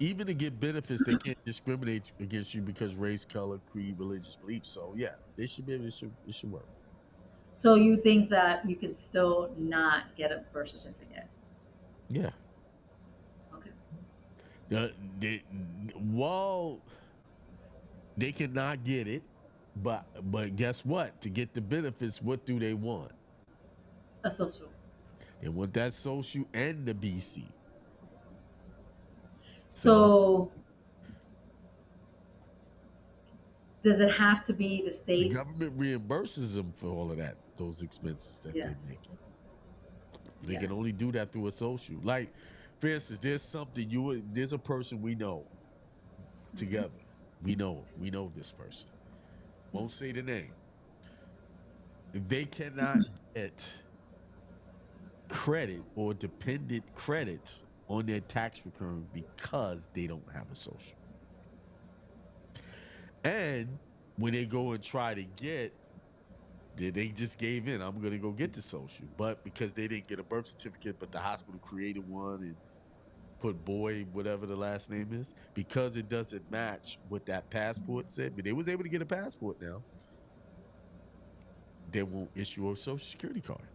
[SPEAKER 1] even to get benefits, they can't discriminate against you because race, color, creed, religious beliefs. So yeah, they should be able. It should work.
[SPEAKER 4] so you think that you could still not get a birth certificate?
[SPEAKER 1] Yeah.
[SPEAKER 4] Okay.
[SPEAKER 1] They, well, they cannot get it, but guess what? To get the benefits, what do they want?
[SPEAKER 4] A social.
[SPEAKER 1] They want that social and the BC. So
[SPEAKER 4] So does it have to be the
[SPEAKER 1] the
[SPEAKER 4] state?
[SPEAKER 1] government reimburses them for all of that, those expenses that
[SPEAKER 4] Yeah.
[SPEAKER 1] they make. They
[SPEAKER 4] Yeah.
[SPEAKER 1] can only do that through a social. Like, for instance, there's a person we know
[SPEAKER 4] Mhm.
[SPEAKER 1] together. We know this person. Won't say the name. They cannot get credit or dependent credits on their tax return because they don't have a social. And when they go and try to get, they just gave in. I'm gonna go get the social, but because they didn't get a birth certificate, but the hospital created one and put boy whatever the last name is, because it doesn't match what that passport said. But they was able to get a passport now. They won't issue a social security card.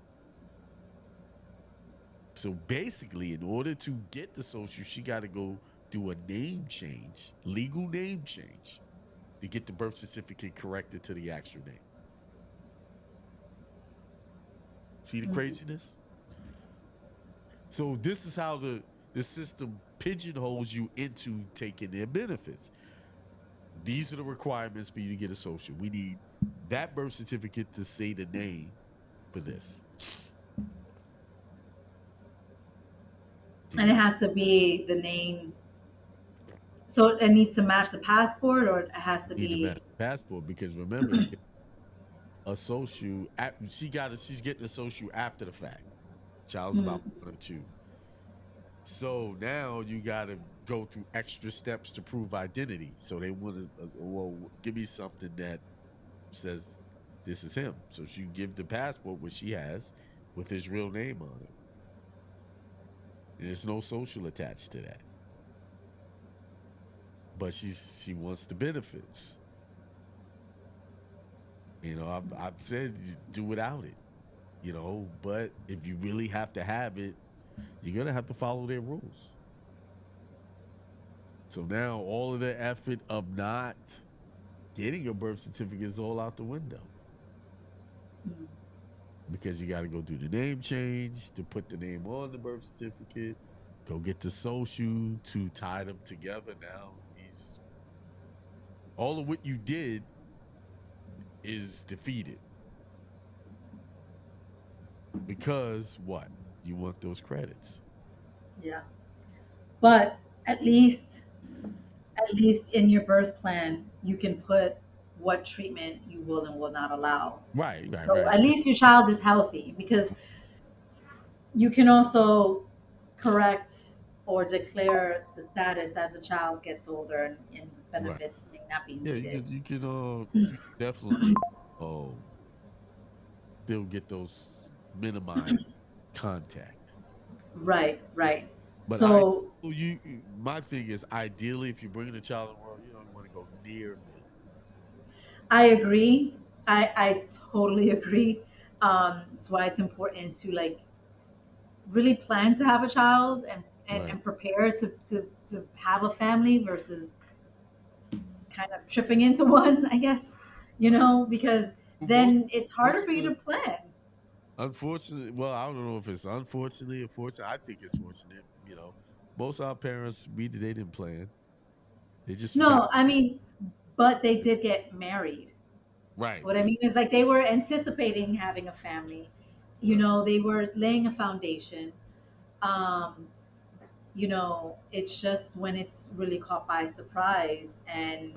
[SPEAKER 1] So basically, in order to get the social, she got to go do a name change, legal name change, to get the birth certificate corrected to the actual name. See the
[SPEAKER 4] Mhm.
[SPEAKER 1] craziness? So this is how the system pigeonholes you into taking their benefits. These are the requirements for you to get a social. We need that birth certificate to say the name for this. To
[SPEAKER 4] And it
[SPEAKER 1] get
[SPEAKER 4] has to be the name. So it needs to match the passport, or it has to
[SPEAKER 1] you need to match
[SPEAKER 4] be.
[SPEAKER 1] the passport because remember to get a social, she's getting a social after the fact. Child's about
[SPEAKER 4] Mhm.
[SPEAKER 1] 1 or 2. So now you got to go through extra steps to prove identity. So they want to, well, give me something that says this is him. So she give the passport, which she has, with his real name on it. And there's no social attached to that. But she wants the benefits. I've said do without it. But if you really have to have it, you're gonna have to follow their rules. So now all of the effort of not getting a birth certificate is all out the window
[SPEAKER 4] Mhm.
[SPEAKER 1] because you got to go do the name change to put the name on the birth certificate, go get the social to tie them together. Now he's all of what you did is defeated because what you want those credits.
[SPEAKER 4] Yeah. But at least, at least in your birth plan, you can put what treatment you will and will not allow.
[SPEAKER 1] Right, right,
[SPEAKER 4] So
[SPEAKER 1] right.
[SPEAKER 4] at least your child is healthy, because you can also correct or declare the status as the child gets older, and
[SPEAKER 1] Right.
[SPEAKER 4] benefits may not be
[SPEAKER 1] Yeah,
[SPEAKER 4] needed.
[SPEAKER 1] you could definitely still get those minimized contact.
[SPEAKER 4] Right, right.
[SPEAKER 1] But I
[SPEAKER 4] So
[SPEAKER 1] my thing is ideally if you're bringing a child in the world, you don't want to go near them.
[SPEAKER 4] I agree. I totally agree. That's why it's important to, like, really plan to have a child,
[SPEAKER 1] Right.
[SPEAKER 4] and prepare to have a family versus kind of tripping into one, I guess,
[SPEAKER 1] Right.
[SPEAKER 4] because
[SPEAKER 1] Most
[SPEAKER 4] then it's
[SPEAKER 1] most
[SPEAKER 4] harder
[SPEAKER 1] of
[SPEAKER 4] for you to
[SPEAKER 1] the
[SPEAKER 4] plan.
[SPEAKER 1] unfortunately, well, I don't know if it's unfortunately or fortunate. I think it's fortunate. Most of our parents they didn't plan. They just was
[SPEAKER 4] No,
[SPEAKER 1] happy.
[SPEAKER 4] I mean, but they did get married.
[SPEAKER 1] Right.
[SPEAKER 4] What I mean is, like, they were anticipating having a family.
[SPEAKER 1] Right.
[SPEAKER 4] They were laying a foundation. Um, it's just when it's really caught by surprise and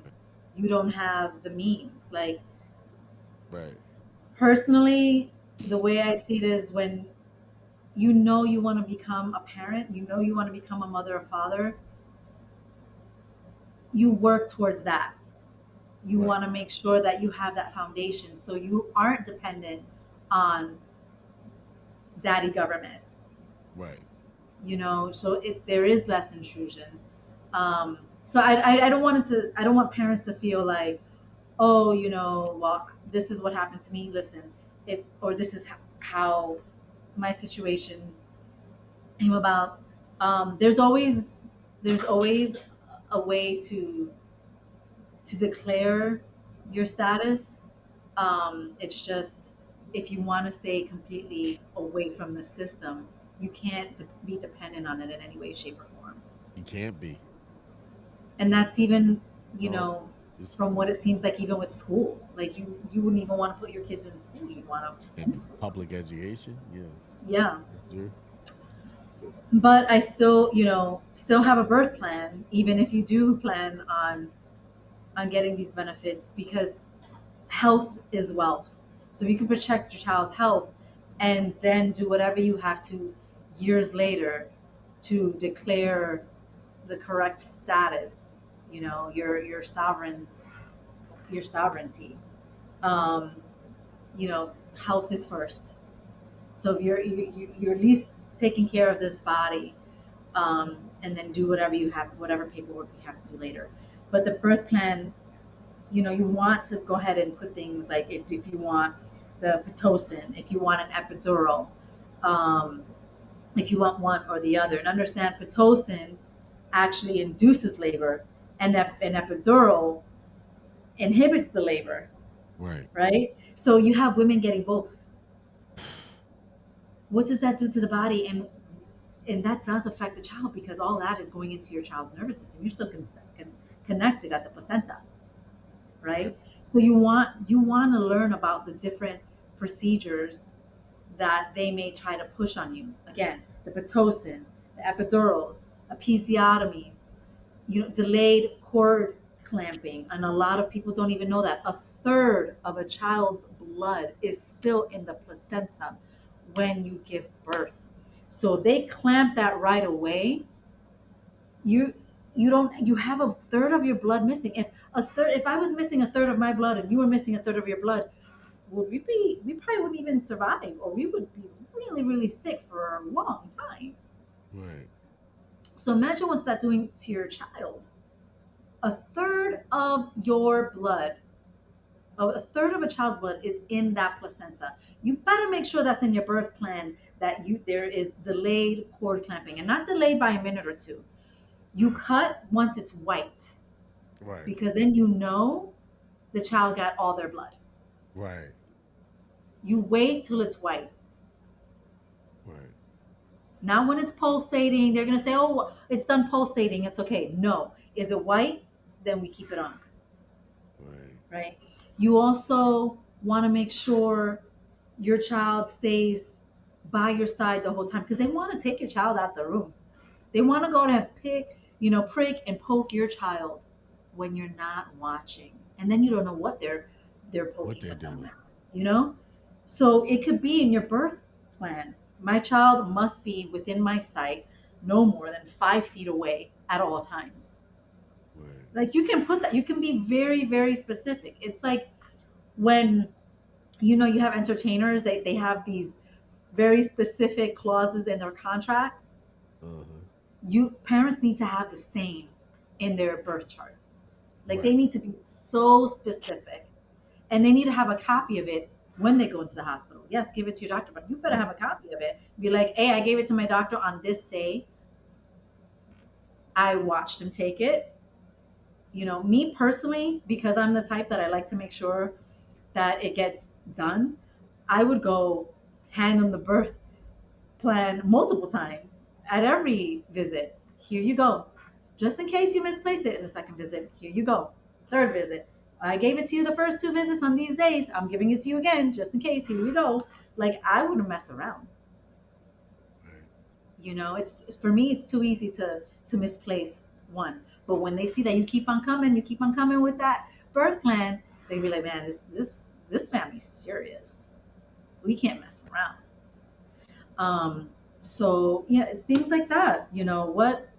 [SPEAKER 4] you don't have the means. Like,
[SPEAKER 1] Right.
[SPEAKER 4] personally, the way I see it is, when you know you want to become a parent, you know you want to become a mother or father, you work towards that. You
[SPEAKER 1] Right.
[SPEAKER 4] want to make sure that you have that foundation so you aren't dependent on daddy government,
[SPEAKER 1] Right.
[SPEAKER 4] so there is less intrusion. So I don't want it to, I don't want parents to feel like, oh, well, this is what happened to me. Listen, or this is how my situation came about. There's always a way to declare your status. It's just, if you want to stay completely away from the system, you can't be dependent on it in any way, shape, or form.
[SPEAKER 1] You can't be.
[SPEAKER 4] And
[SPEAKER 1] Right.
[SPEAKER 4] that's even,
[SPEAKER 1] No. It's
[SPEAKER 4] from what it seems like, even with school, like you wouldn't even want to put your kids in school. You'd want to
[SPEAKER 1] in
[SPEAKER 4] homeschool them.
[SPEAKER 1] public education. Yeah.
[SPEAKER 4] Yeah.
[SPEAKER 1] That's true.
[SPEAKER 4] But I still, still have a birth plan, even if you do plan on getting these benefits, because health is wealth. So if you can protect your child's health and then do whatever you have to years later to declare the correct status, your sovereignty. Um, Health is first. So if you're at least taking care of this body, and then do whatever paperwork you have to do later. But the birth plan, you want to go ahead and put things like, if you want the Pitocin, if you want an epidural, um, if you want one or the other. And understand, Pitocin actually induces labor, and an epidural inhibits the labor,
[SPEAKER 1] Right.
[SPEAKER 4] right? So you have women getting both. What does that do to the body? And that does affect the child, because all that is going into your child's nervous system. You're still connected at the placenta,
[SPEAKER 1] Right.
[SPEAKER 4] right? So you want to learn about the different procedures that they may try to push on you. Again, the Pitocin, the epidurals, episiotomies, delayed cord clamping, and a lot of people don't even know that a third of a child's blood is still in the placenta when you give birth. So they clamp that right away. You you don't you have a third of your blood missing. If I was missing a third of my blood and you were missing a third of your blood, we probably wouldn't even survive, or we would be really, really sick for a long time.
[SPEAKER 1] Right.
[SPEAKER 4] So imagine what's that doing to your child. A third of your blood, a third of a child's blood is in that placenta. You better make sure that's in your birth plan, that there is delayed cord clamping, and not delayed by a minute or two. You cut once it's white,
[SPEAKER 1] Right.
[SPEAKER 4] because then the child got all their blood.
[SPEAKER 1] Right.
[SPEAKER 4] You wait till it's white.
[SPEAKER 1] Right.
[SPEAKER 4] Not when it's pulsating. They're going to say, oh, it's done pulsating, it's okay. No. Is it white? Then we keep it on,
[SPEAKER 1] Right.
[SPEAKER 4] right? You also want to make sure your child stays by your side the whole time, because they want to take your child out the room. They want to go to prick and poke your child when you're not watching. And then you don't know what they're
[SPEAKER 1] What
[SPEAKER 4] poking
[SPEAKER 1] they're
[SPEAKER 4] at them
[SPEAKER 1] doing.
[SPEAKER 4] at, you know? So it could be in your birth plan. My child must be within my sight, no more than 5 feet away at all times.
[SPEAKER 1] Right.
[SPEAKER 4] Like, you can put that, you can be very, very specific. It's like when you have entertainers, they have these very specific clauses in their contracts.
[SPEAKER 1] Uh-huh.
[SPEAKER 4] You Parents need to have the same in their birth chart. Like, they
[SPEAKER 1] Right.
[SPEAKER 4] need to be so specific, and they need to have a copy of it when they go into the hospital. Yes, give it to your doctor, but you better have a copy of it. Be like, hey, I gave it to my doctor on this day. I watched him take it. Me personally, because I'm the type that I like to make sure that it gets done, I would go hand them the birth plan multiple times at every visit. Here you go. Just in case you misplaced it in the second visit, here you go. Third visit. I gave it to you the first two visits on these days. I'm giving it to you again, just in case. Here we go. Like, I wouldn't mess around.
[SPEAKER 1] Right.
[SPEAKER 4] It's for me, it's too easy to misplace one. But when they see that you keep on coming with that birth plan, they be like, man, this family's serious. We can't mess around. So yeah, things like that. What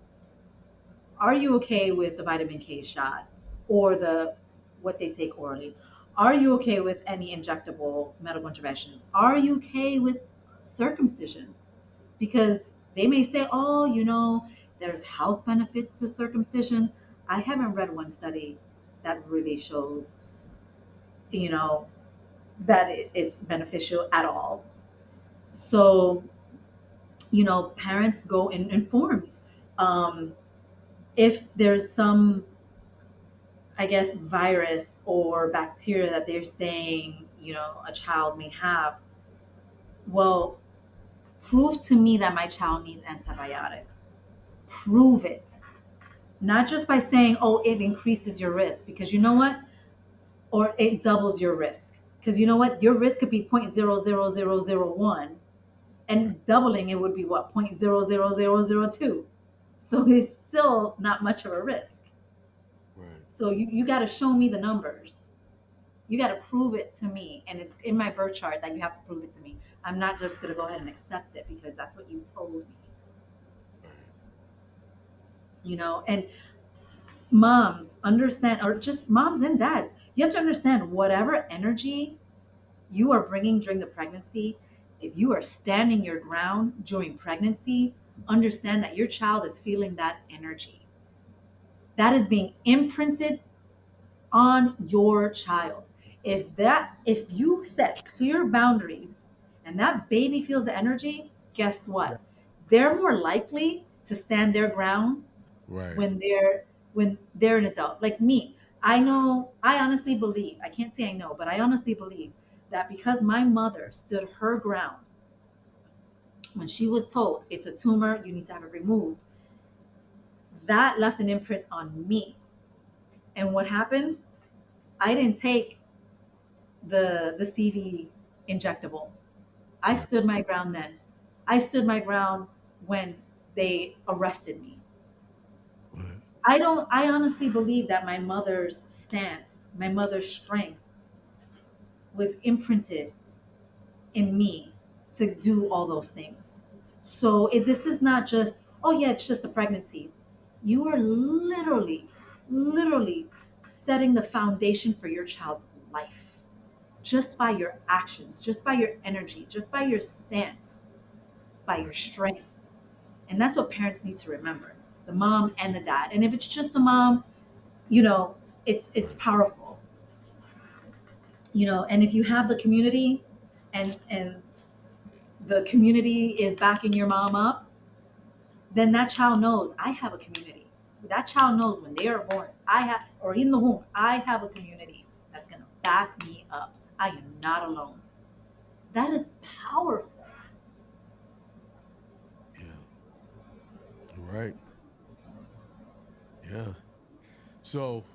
[SPEAKER 4] are you okay with the vitamin K shot or the what they take orally? Are you okay with any injectable medical interventions? Are you okay with circumcision? Because they may say, oh, there's health benefits to circumcision. I haven't read one study that really shows, you know, that it's beneficial at all. So, parents go in informed. Um, if there's some, I guess, virus or bacteria that they're saying, a child may have, well, prove to me that my child needs antibiotics. Prove it. Not just by saying, oh, it increases your risk, because you know what? Or it doubles your risk. Because you know what? Your risk could be 0.00001,
[SPEAKER 1] Right.
[SPEAKER 4] and doubling it would be what? 0.00002. So it's still not much of a risk.
[SPEAKER 1] Right.
[SPEAKER 4] So you got to show me the numbers. You got to prove it to me. And it's in my birth chart that you have to prove it to me. I'm not just going to go ahead and accept it because that's what you told me.
[SPEAKER 1] Right.
[SPEAKER 4] And moms understand, or just moms and dads, you have to understand whatever energy you are bringing during the pregnancy. If you are standing your ground during pregnancy, understand that your child is feeling that energy. That is being imprinted on your child. If you set clear boundaries and that baby feels the energy, guess
[SPEAKER 1] Yeah.
[SPEAKER 4] what? They're more likely to stand their ground
[SPEAKER 1] Right.
[SPEAKER 4] when they're an adult. Like me, I honestly believe, I can't say I know, but I honestly believe that because my mother stood her ground when she was told it's a tumor, you need to have it removed, that left an imprint on me. And what happened? I didn't take the CV injectable. I
[SPEAKER 1] Right.
[SPEAKER 4] stood my ground then. I stood my ground when they arrested me.
[SPEAKER 1] Right.
[SPEAKER 4] I honestly believe that my mother's stance, my mother's strength was imprinted in me to do all those things. So this is not just, oh yeah, it's just a pregnancy. You are literally setting the foundation for your child's life just by your actions, just by your energy, just by your stance, by your
[SPEAKER 1] Right.
[SPEAKER 4] strength. And that's what parents need to remember, the mom and the dad. And if it's just the mom, you know, it's
[SPEAKER 1] Right.
[SPEAKER 4] powerful. And if you have the community and the community is backing your mom up, then that child knows I have a community. That child knows when they are born, or in the womb, I have a community that's going to back me up. I am not alone. That is powerful.
[SPEAKER 1] Yeah. You're right. Yeah. So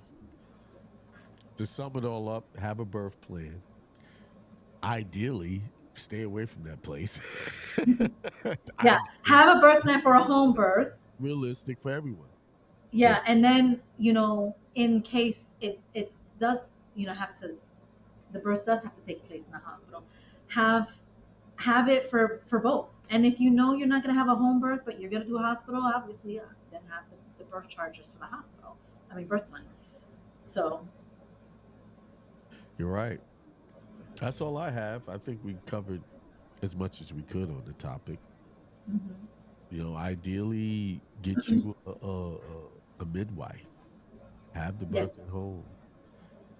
[SPEAKER 1] to sum it all up, have a birth plan. Ideally, stay away from that place.
[SPEAKER 4] Yeah,
[SPEAKER 1] Ideally,
[SPEAKER 4] have a birth plan for a
[SPEAKER 1] it's
[SPEAKER 4] home birth.
[SPEAKER 1] realistic for everyone. Yeah.
[SPEAKER 4] Yeah, and then in case it does, have to, the birth does have to take place in the hospital. Have have it for both. And if you know you're not going to have a home birth, but you're going to do a hospital, obviously, then have the birth charges for the hospital. I mean, birth plan. So,
[SPEAKER 1] You're right. That's all I have. I think we covered as much as we could on the topic.
[SPEAKER 4] mhm.
[SPEAKER 1] Ideally, get you a midwife. Have the
[SPEAKER 4] Yes,
[SPEAKER 1] birth at home.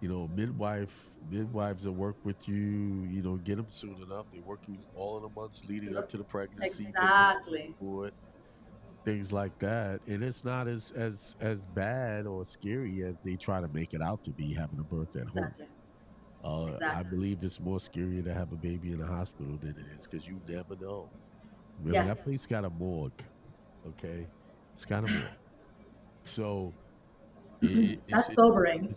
[SPEAKER 1] Midwives that work with you. Get them soon enough. They work you all of the months leading up to the pregnancy, prepare
[SPEAKER 4] exactly,
[SPEAKER 1] for it, things like that. And it's not as bad or scary as they try to make it out to be having a birth at home.
[SPEAKER 4] exactly,
[SPEAKER 1] I
[SPEAKER 4] exactly.
[SPEAKER 1] believe it's more scary to have a baby in a hospital than it is because you never know. Remember that
[SPEAKER 4] Yes,
[SPEAKER 1] place got a morgue. Okay, it's got a morgue. So it's
[SPEAKER 4] that's sobering.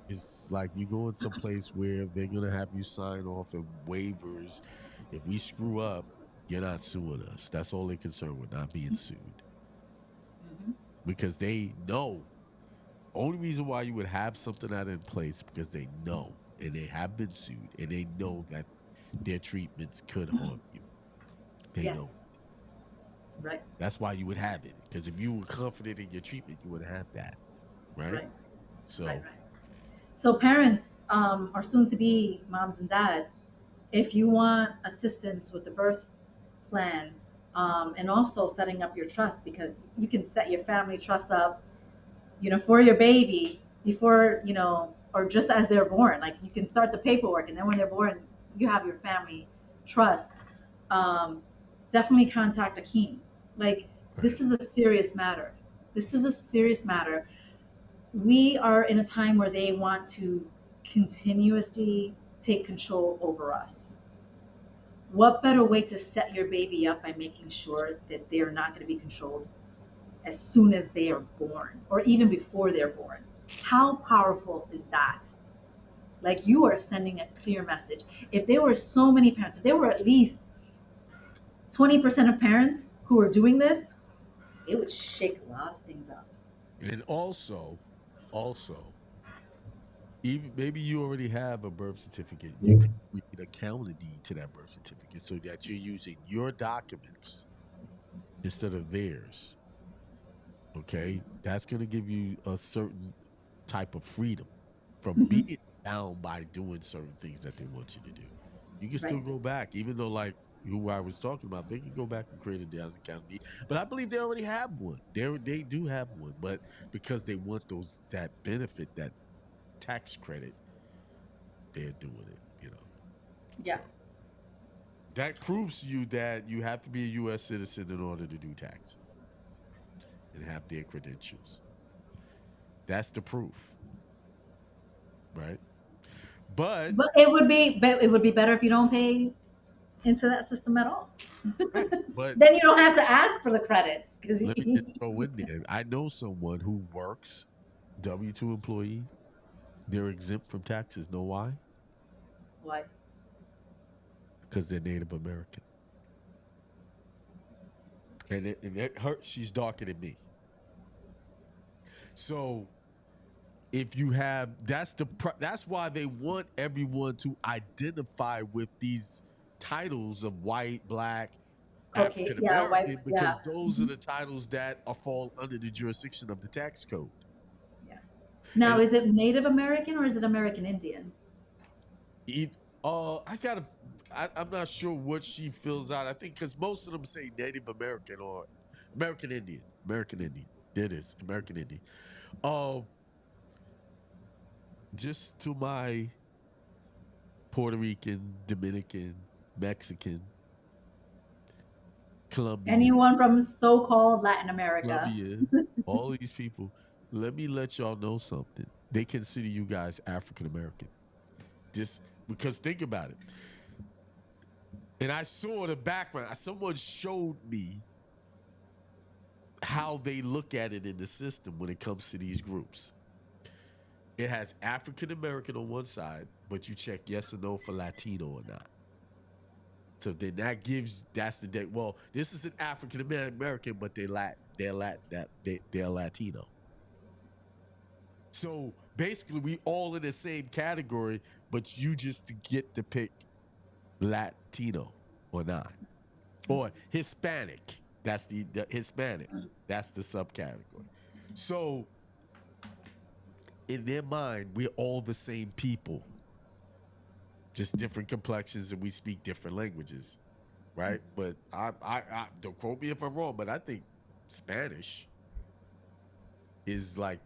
[SPEAKER 1] it's like you go in some place where they're gonna have you sign off and waivers. If we screw up, you're not suing us. That's all they're concerned with, not being sued,
[SPEAKER 4] Mhm.
[SPEAKER 1] because they know. Only reason why you would have something that in place because they know and they have been sued and they know that their treatments could harm you. They
[SPEAKER 4] Yes,
[SPEAKER 1] know.
[SPEAKER 4] Right.
[SPEAKER 1] That's why you would have it. Because if you were confident in your treatment, you would have that. Right?
[SPEAKER 4] Right. Right.
[SPEAKER 1] So
[SPEAKER 4] Right. So parents, or soon to be moms and dads, if you want assistance with the birth plan, and also setting up your trust, because you can set your family trust up, for your baby before, or just as they're born. Like you can start the paperwork, and then when they're born, you have your family trust. Um, Definitely contact Akeem. Like
[SPEAKER 1] right.
[SPEAKER 4] this is a serious matter. This is a serious matter. We are in a time where they want to continuously take control over us. What better way to set your baby up by making sure that they're not going to be controlled as soon as they are born or even before they're born? How powerful is that? Like you are sending a clear message. If there were so many parents, if there were at least 20% of parents who are doing this, it would shake a lot of things up.
[SPEAKER 1] And also, even maybe you already have a birth certificate. You can create a counter deed to that birth certificate so that you're using your documents instead of theirs. Okay, that's going to give you a certain type of freedom from
[SPEAKER 4] Mhm.
[SPEAKER 1] being bound by doing certain things that they want you to do. You can still
[SPEAKER 4] Right.
[SPEAKER 1] go back, even though like who I was talking about, they can go back and create a down account deed. But I believe they already have one. They do have one, but because they want that benefit, that tax credit, they're doing it.
[SPEAKER 4] Yeah.
[SPEAKER 1] So that proves to you that you have to be a U.S. citizen in order to do taxes and have their credentials. That's the proof, right? But
[SPEAKER 4] But it would be better if you don't pay into that system at all.
[SPEAKER 1] right, but
[SPEAKER 4] Then you don't have to ask for the credits because
[SPEAKER 1] let me just throw in there. I know someone who works W-2 employee. They're exempt from taxes. Know why?
[SPEAKER 4] what?
[SPEAKER 1] Because they're Native American, and it hurts. She's darker than me. So if you have, that's why they want everyone to identify with these titles of white, black,
[SPEAKER 4] Okay,
[SPEAKER 1] African
[SPEAKER 4] yeah, white,
[SPEAKER 1] American,
[SPEAKER 4] yeah,
[SPEAKER 1] because those are
[SPEAKER 4] mhm,
[SPEAKER 1] the titles that are fall under the jurisdiction of the tax code.
[SPEAKER 4] yeah. Now,
[SPEAKER 1] And
[SPEAKER 4] is it Native American or is it American Indian?
[SPEAKER 1] it, I gotta, I'm not sure what she fills out. I think because most of them say Native American or American Indian. American Indian. There it is, American Indian. Um, just to my Puerto Rican, Dominican, Mexican, Colombian,
[SPEAKER 4] Anyone from so-called Latin America?
[SPEAKER 1] Colombia, all these people. Let me let y'all know something. They consider you guys African American. Just because think about it. And I saw the background. Someone showed me how they look at it in the system when it comes to these groups. It has African American on one side, but you check yes or no for Latino or not. So then that's the day. Well, this is an African American, but they're Latino. So basically, we all in the same category, but you just get to pick Latino or not, or Hispanic. That's the Hispanic. That's the subcategory. So in their mind, we're all the same people, just different complexions, and we speak different languages, right? But I don't quote me if I'm wrong, but I think Spanish is like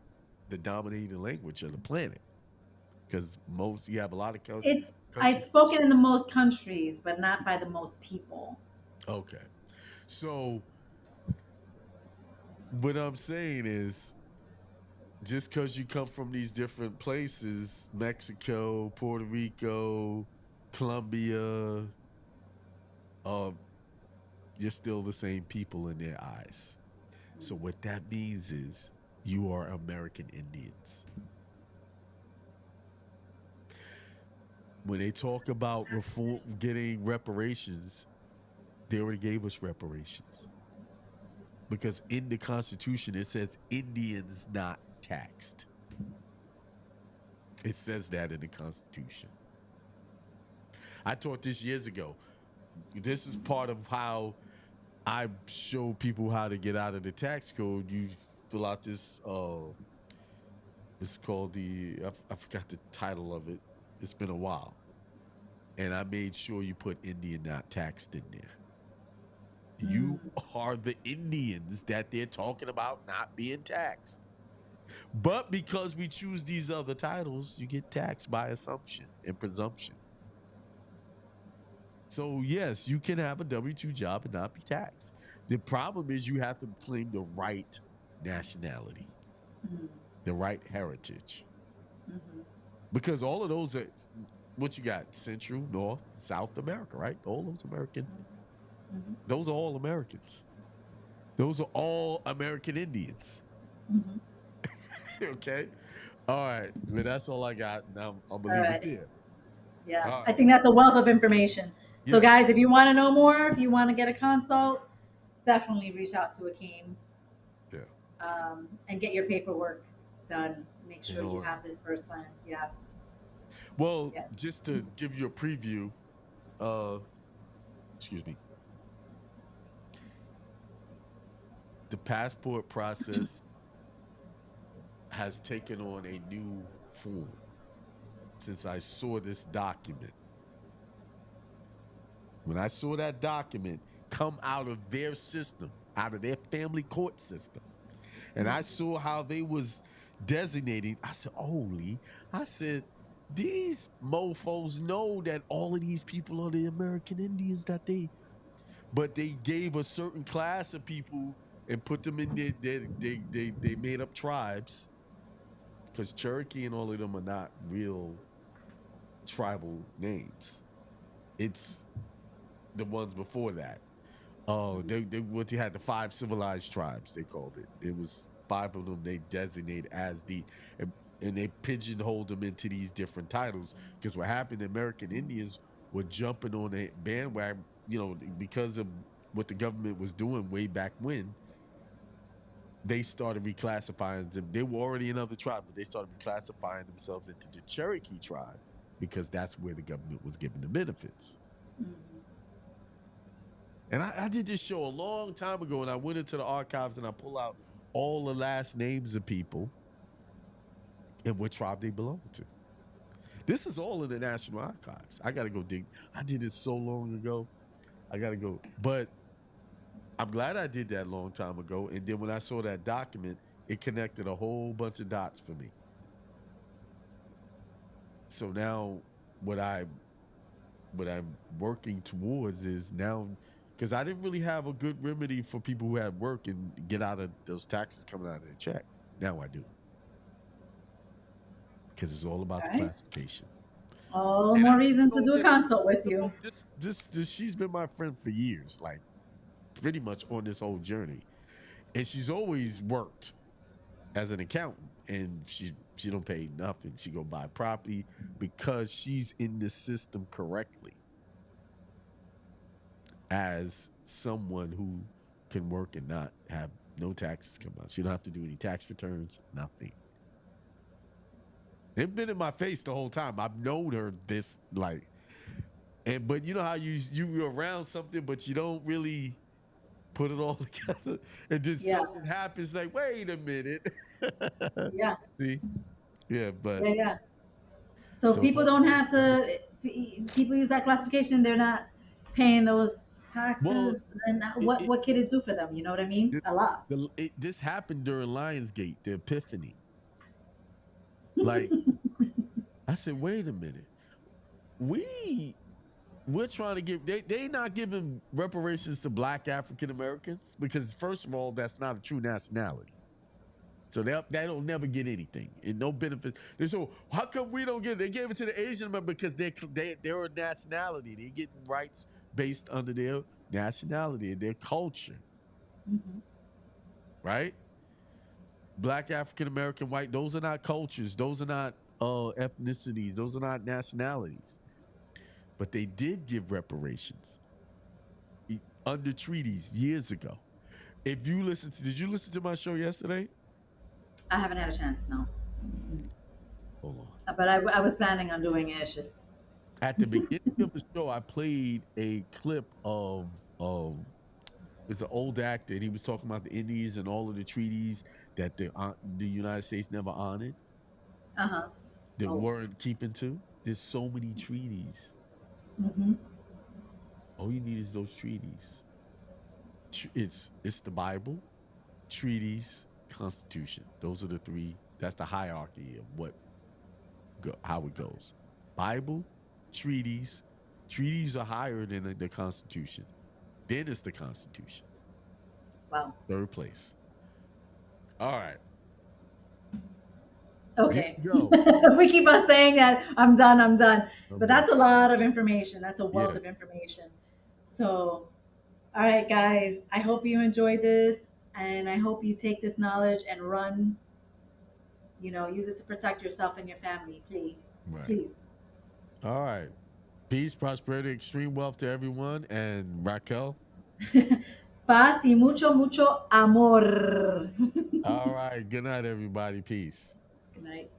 [SPEAKER 1] the dominating language of the planet because most you have a lot of
[SPEAKER 4] It's
[SPEAKER 1] countries.
[SPEAKER 4] spoken in the most countries, but not by the most people.
[SPEAKER 1] Okay, so what I'm saying is just because you come from these different places, Mexico, Puerto Rico, Colombia, uh, you're still the same people in their eyes. So what that means is you are American Indians. When they talk about reform, getting reparations, they already gave us reparations because in the Constitution it says Indians not taxed. It says that in the Constitution. I taught this years ago. This is part of how I show people how to get out of the tax code. You fill out this. It's called I forgot the title of it. It's been a while, and I made sure you put Indian not taxed in there. You are the Indians that they're talking about not being taxed. But because we choose these other titles, you get taxed by assumption and presumption. So, yes, you can have a W 2 job and not be taxed. The problem is you have to claim the right nationality, the right heritage. Because all of those are what you got: Central, North, South America, right? All those American, those are all Americans. Those are all American Indians. Okay. All right. But that's all I got. Now I'm going to
[SPEAKER 4] All
[SPEAKER 1] leave it
[SPEAKER 4] right.
[SPEAKER 1] there.
[SPEAKER 4] Yeah,
[SPEAKER 1] All
[SPEAKER 4] I
[SPEAKER 1] right.
[SPEAKER 4] think that's a wealth of information. So,
[SPEAKER 1] Yeah.
[SPEAKER 4] guys, if you want to know more, if you want to get a consult, definitely reach out to Akeem,
[SPEAKER 1] Yeah.
[SPEAKER 4] and get your paperwork done. Make
[SPEAKER 1] In
[SPEAKER 4] sure you
[SPEAKER 1] order.
[SPEAKER 4] have this first plan. Yeah.
[SPEAKER 1] Well,
[SPEAKER 4] Yeah.
[SPEAKER 1] just to give you a preview, uh, excuse me, the passport process has taken on a new form since I saw this document. When I saw that document come out of their system, out of their family court system, and I saw how they was designating, I said, holy, I said, these mofos know that all of these people are the American Indians but they gave a certain class of people and put them in they made up tribes because Cherokee and all of them are not real tribal names. It's the ones before that. Oh, they had the five civilized tribes, they called it. It was five of them they designate as and they pigeonholed them into these different titles. Because what happened, the American Indians were jumping on a bandwagon, because of what the government was doing way back when. They started reclassifying them. They were already another tribe, but they started reclassifying themselves into the Cherokee tribe because that's where the government was giving the benefits. And I did this show a long time ago, and I went into the archives and I pull out all the last names of people and what tribe they belong to. This is all in the National Archives. I got to go dig. I did it so long ago. I got to go. But I'm glad I did that a long time ago. And then when I saw that document, it connected a whole bunch of dots for me. So now what I'm working towards is now, because I didn't really have a good remedy for people who had work and get out of those taxes coming out of their check. Now I do, because it's all about
[SPEAKER 4] All
[SPEAKER 1] the
[SPEAKER 4] right.
[SPEAKER 1] classification.
[SPEAKER 4] All
[SPEAKER 1] And I
[SPEAKER 4] more
[SPEAKER 1] didn't
[SPEAKER 4] reason to
[SPEAKER 1] know
[SPEAKER 4] do a
[SPEAKER 1] that
[SPEAKER 4] consult with you.
[SPEAKER 1] this she's been my friend for years, like pretty much on this whole journey, and she's always worked as an accountant, and she don't pay nothing. She go buy property because she's in the system correctly as someone who can work and not have no taxes come out. She don't have to do any tax returns, nothing. They've been in my face the whole time. I've known her this but you know how you're around something, but you don't really put it all together, and then
[SPEAKER 4] Yeah.
[SPEAKER 1] something happens. Like, wait a minute.
[SPEAKER 4] Yeah.
[SPEAKER 1] See, yeah, but
[SPEAKER 4] Yeah. Yeah. So
[SPEAKER 1] so
[SPEAKER 4] people don't have to. People use that classification. They're not paying those
[SPEAKER 1] well,
[SPEAKER 4] taxes. And
[SPEAKER 1] it,
[SPEAKER 4] what could it do for them? You know what I mean?
[SPEAKER 1] it,
[SPEAKER 4] A lot.
[SPEAKER 1] this happened during Lionsgate, the Epiphany. Like, I said, wait a minute. We're trying to give they not giving reparations to black African Americans because first of all, that's not a true nationality. So they don't never get anything and no benefit. So how come we don't get it? They gave it to the Asian American because they're a nationality. They're getting rights based under their nationality and their culture, right? Black African American, white, those are not cultures. Those are not ethnicities. Those are not nationalities. But they did give reparations under treaties years ago. Did you listen to my show yesterday?
[SPEAKER 4] I haven't had a chance, no.
[SPEAKER 1] Hold on.
[SPEAKER 4] But I was planning on doing it. It's just
[SPEAKER 1] At the beginning of the show, I played a clip of It's an old act, and he was talking about the Indies and all of the treaties that the United States never honored,
[SPEAKER 4] Uh-huh.
[SPEAKER 1] that
[SPEAKER 4] Oh.
[SPEAKER 1] weren't keeping to. There's so many treaties.
[SPEAKER 4] Mm-hmm.
[SPEAKER 1] All you need is those treaties. It's the Bible, treaties, Constitution. Those are the three. That's the hierarchy of how it goes. Bible, treaties. Treaties are higher than the Constitution. Then it's the Constitution.
[SPEAKER 4] Wow.
[SPEAKER 1] Third place. All right. There
[SPEAKER 4] Okay.
[SPEAKER 1] you go.
[SPEAKER 4] We keep on saying that I'm done, I'm done.
[SPEAKER 1] I'm
[SPEAKER 4] But
[SPEAKER 1] done.
[SPEAKER 4] that's a lot of information. That's a wealth
[SPEAKER 1] Yeah.
[SPEAKER 4] of information. So, all right, guys, I hope you enjoyed this and I hope you take this knowledge and run, use it to protect yourself and your family, please.
[SPEAKER 1] Right.
[SPEAKER 4] Please.
[SPEAKER 1] All right. Peace, prosperity, extreme wealth to everyone. And Raquel.
[SPEAKER 4] Paz y mucho, mucho amor.
[SPEAKER 1] All right. Good night, everybody. Peace.
[SPEAKER 4] Good night.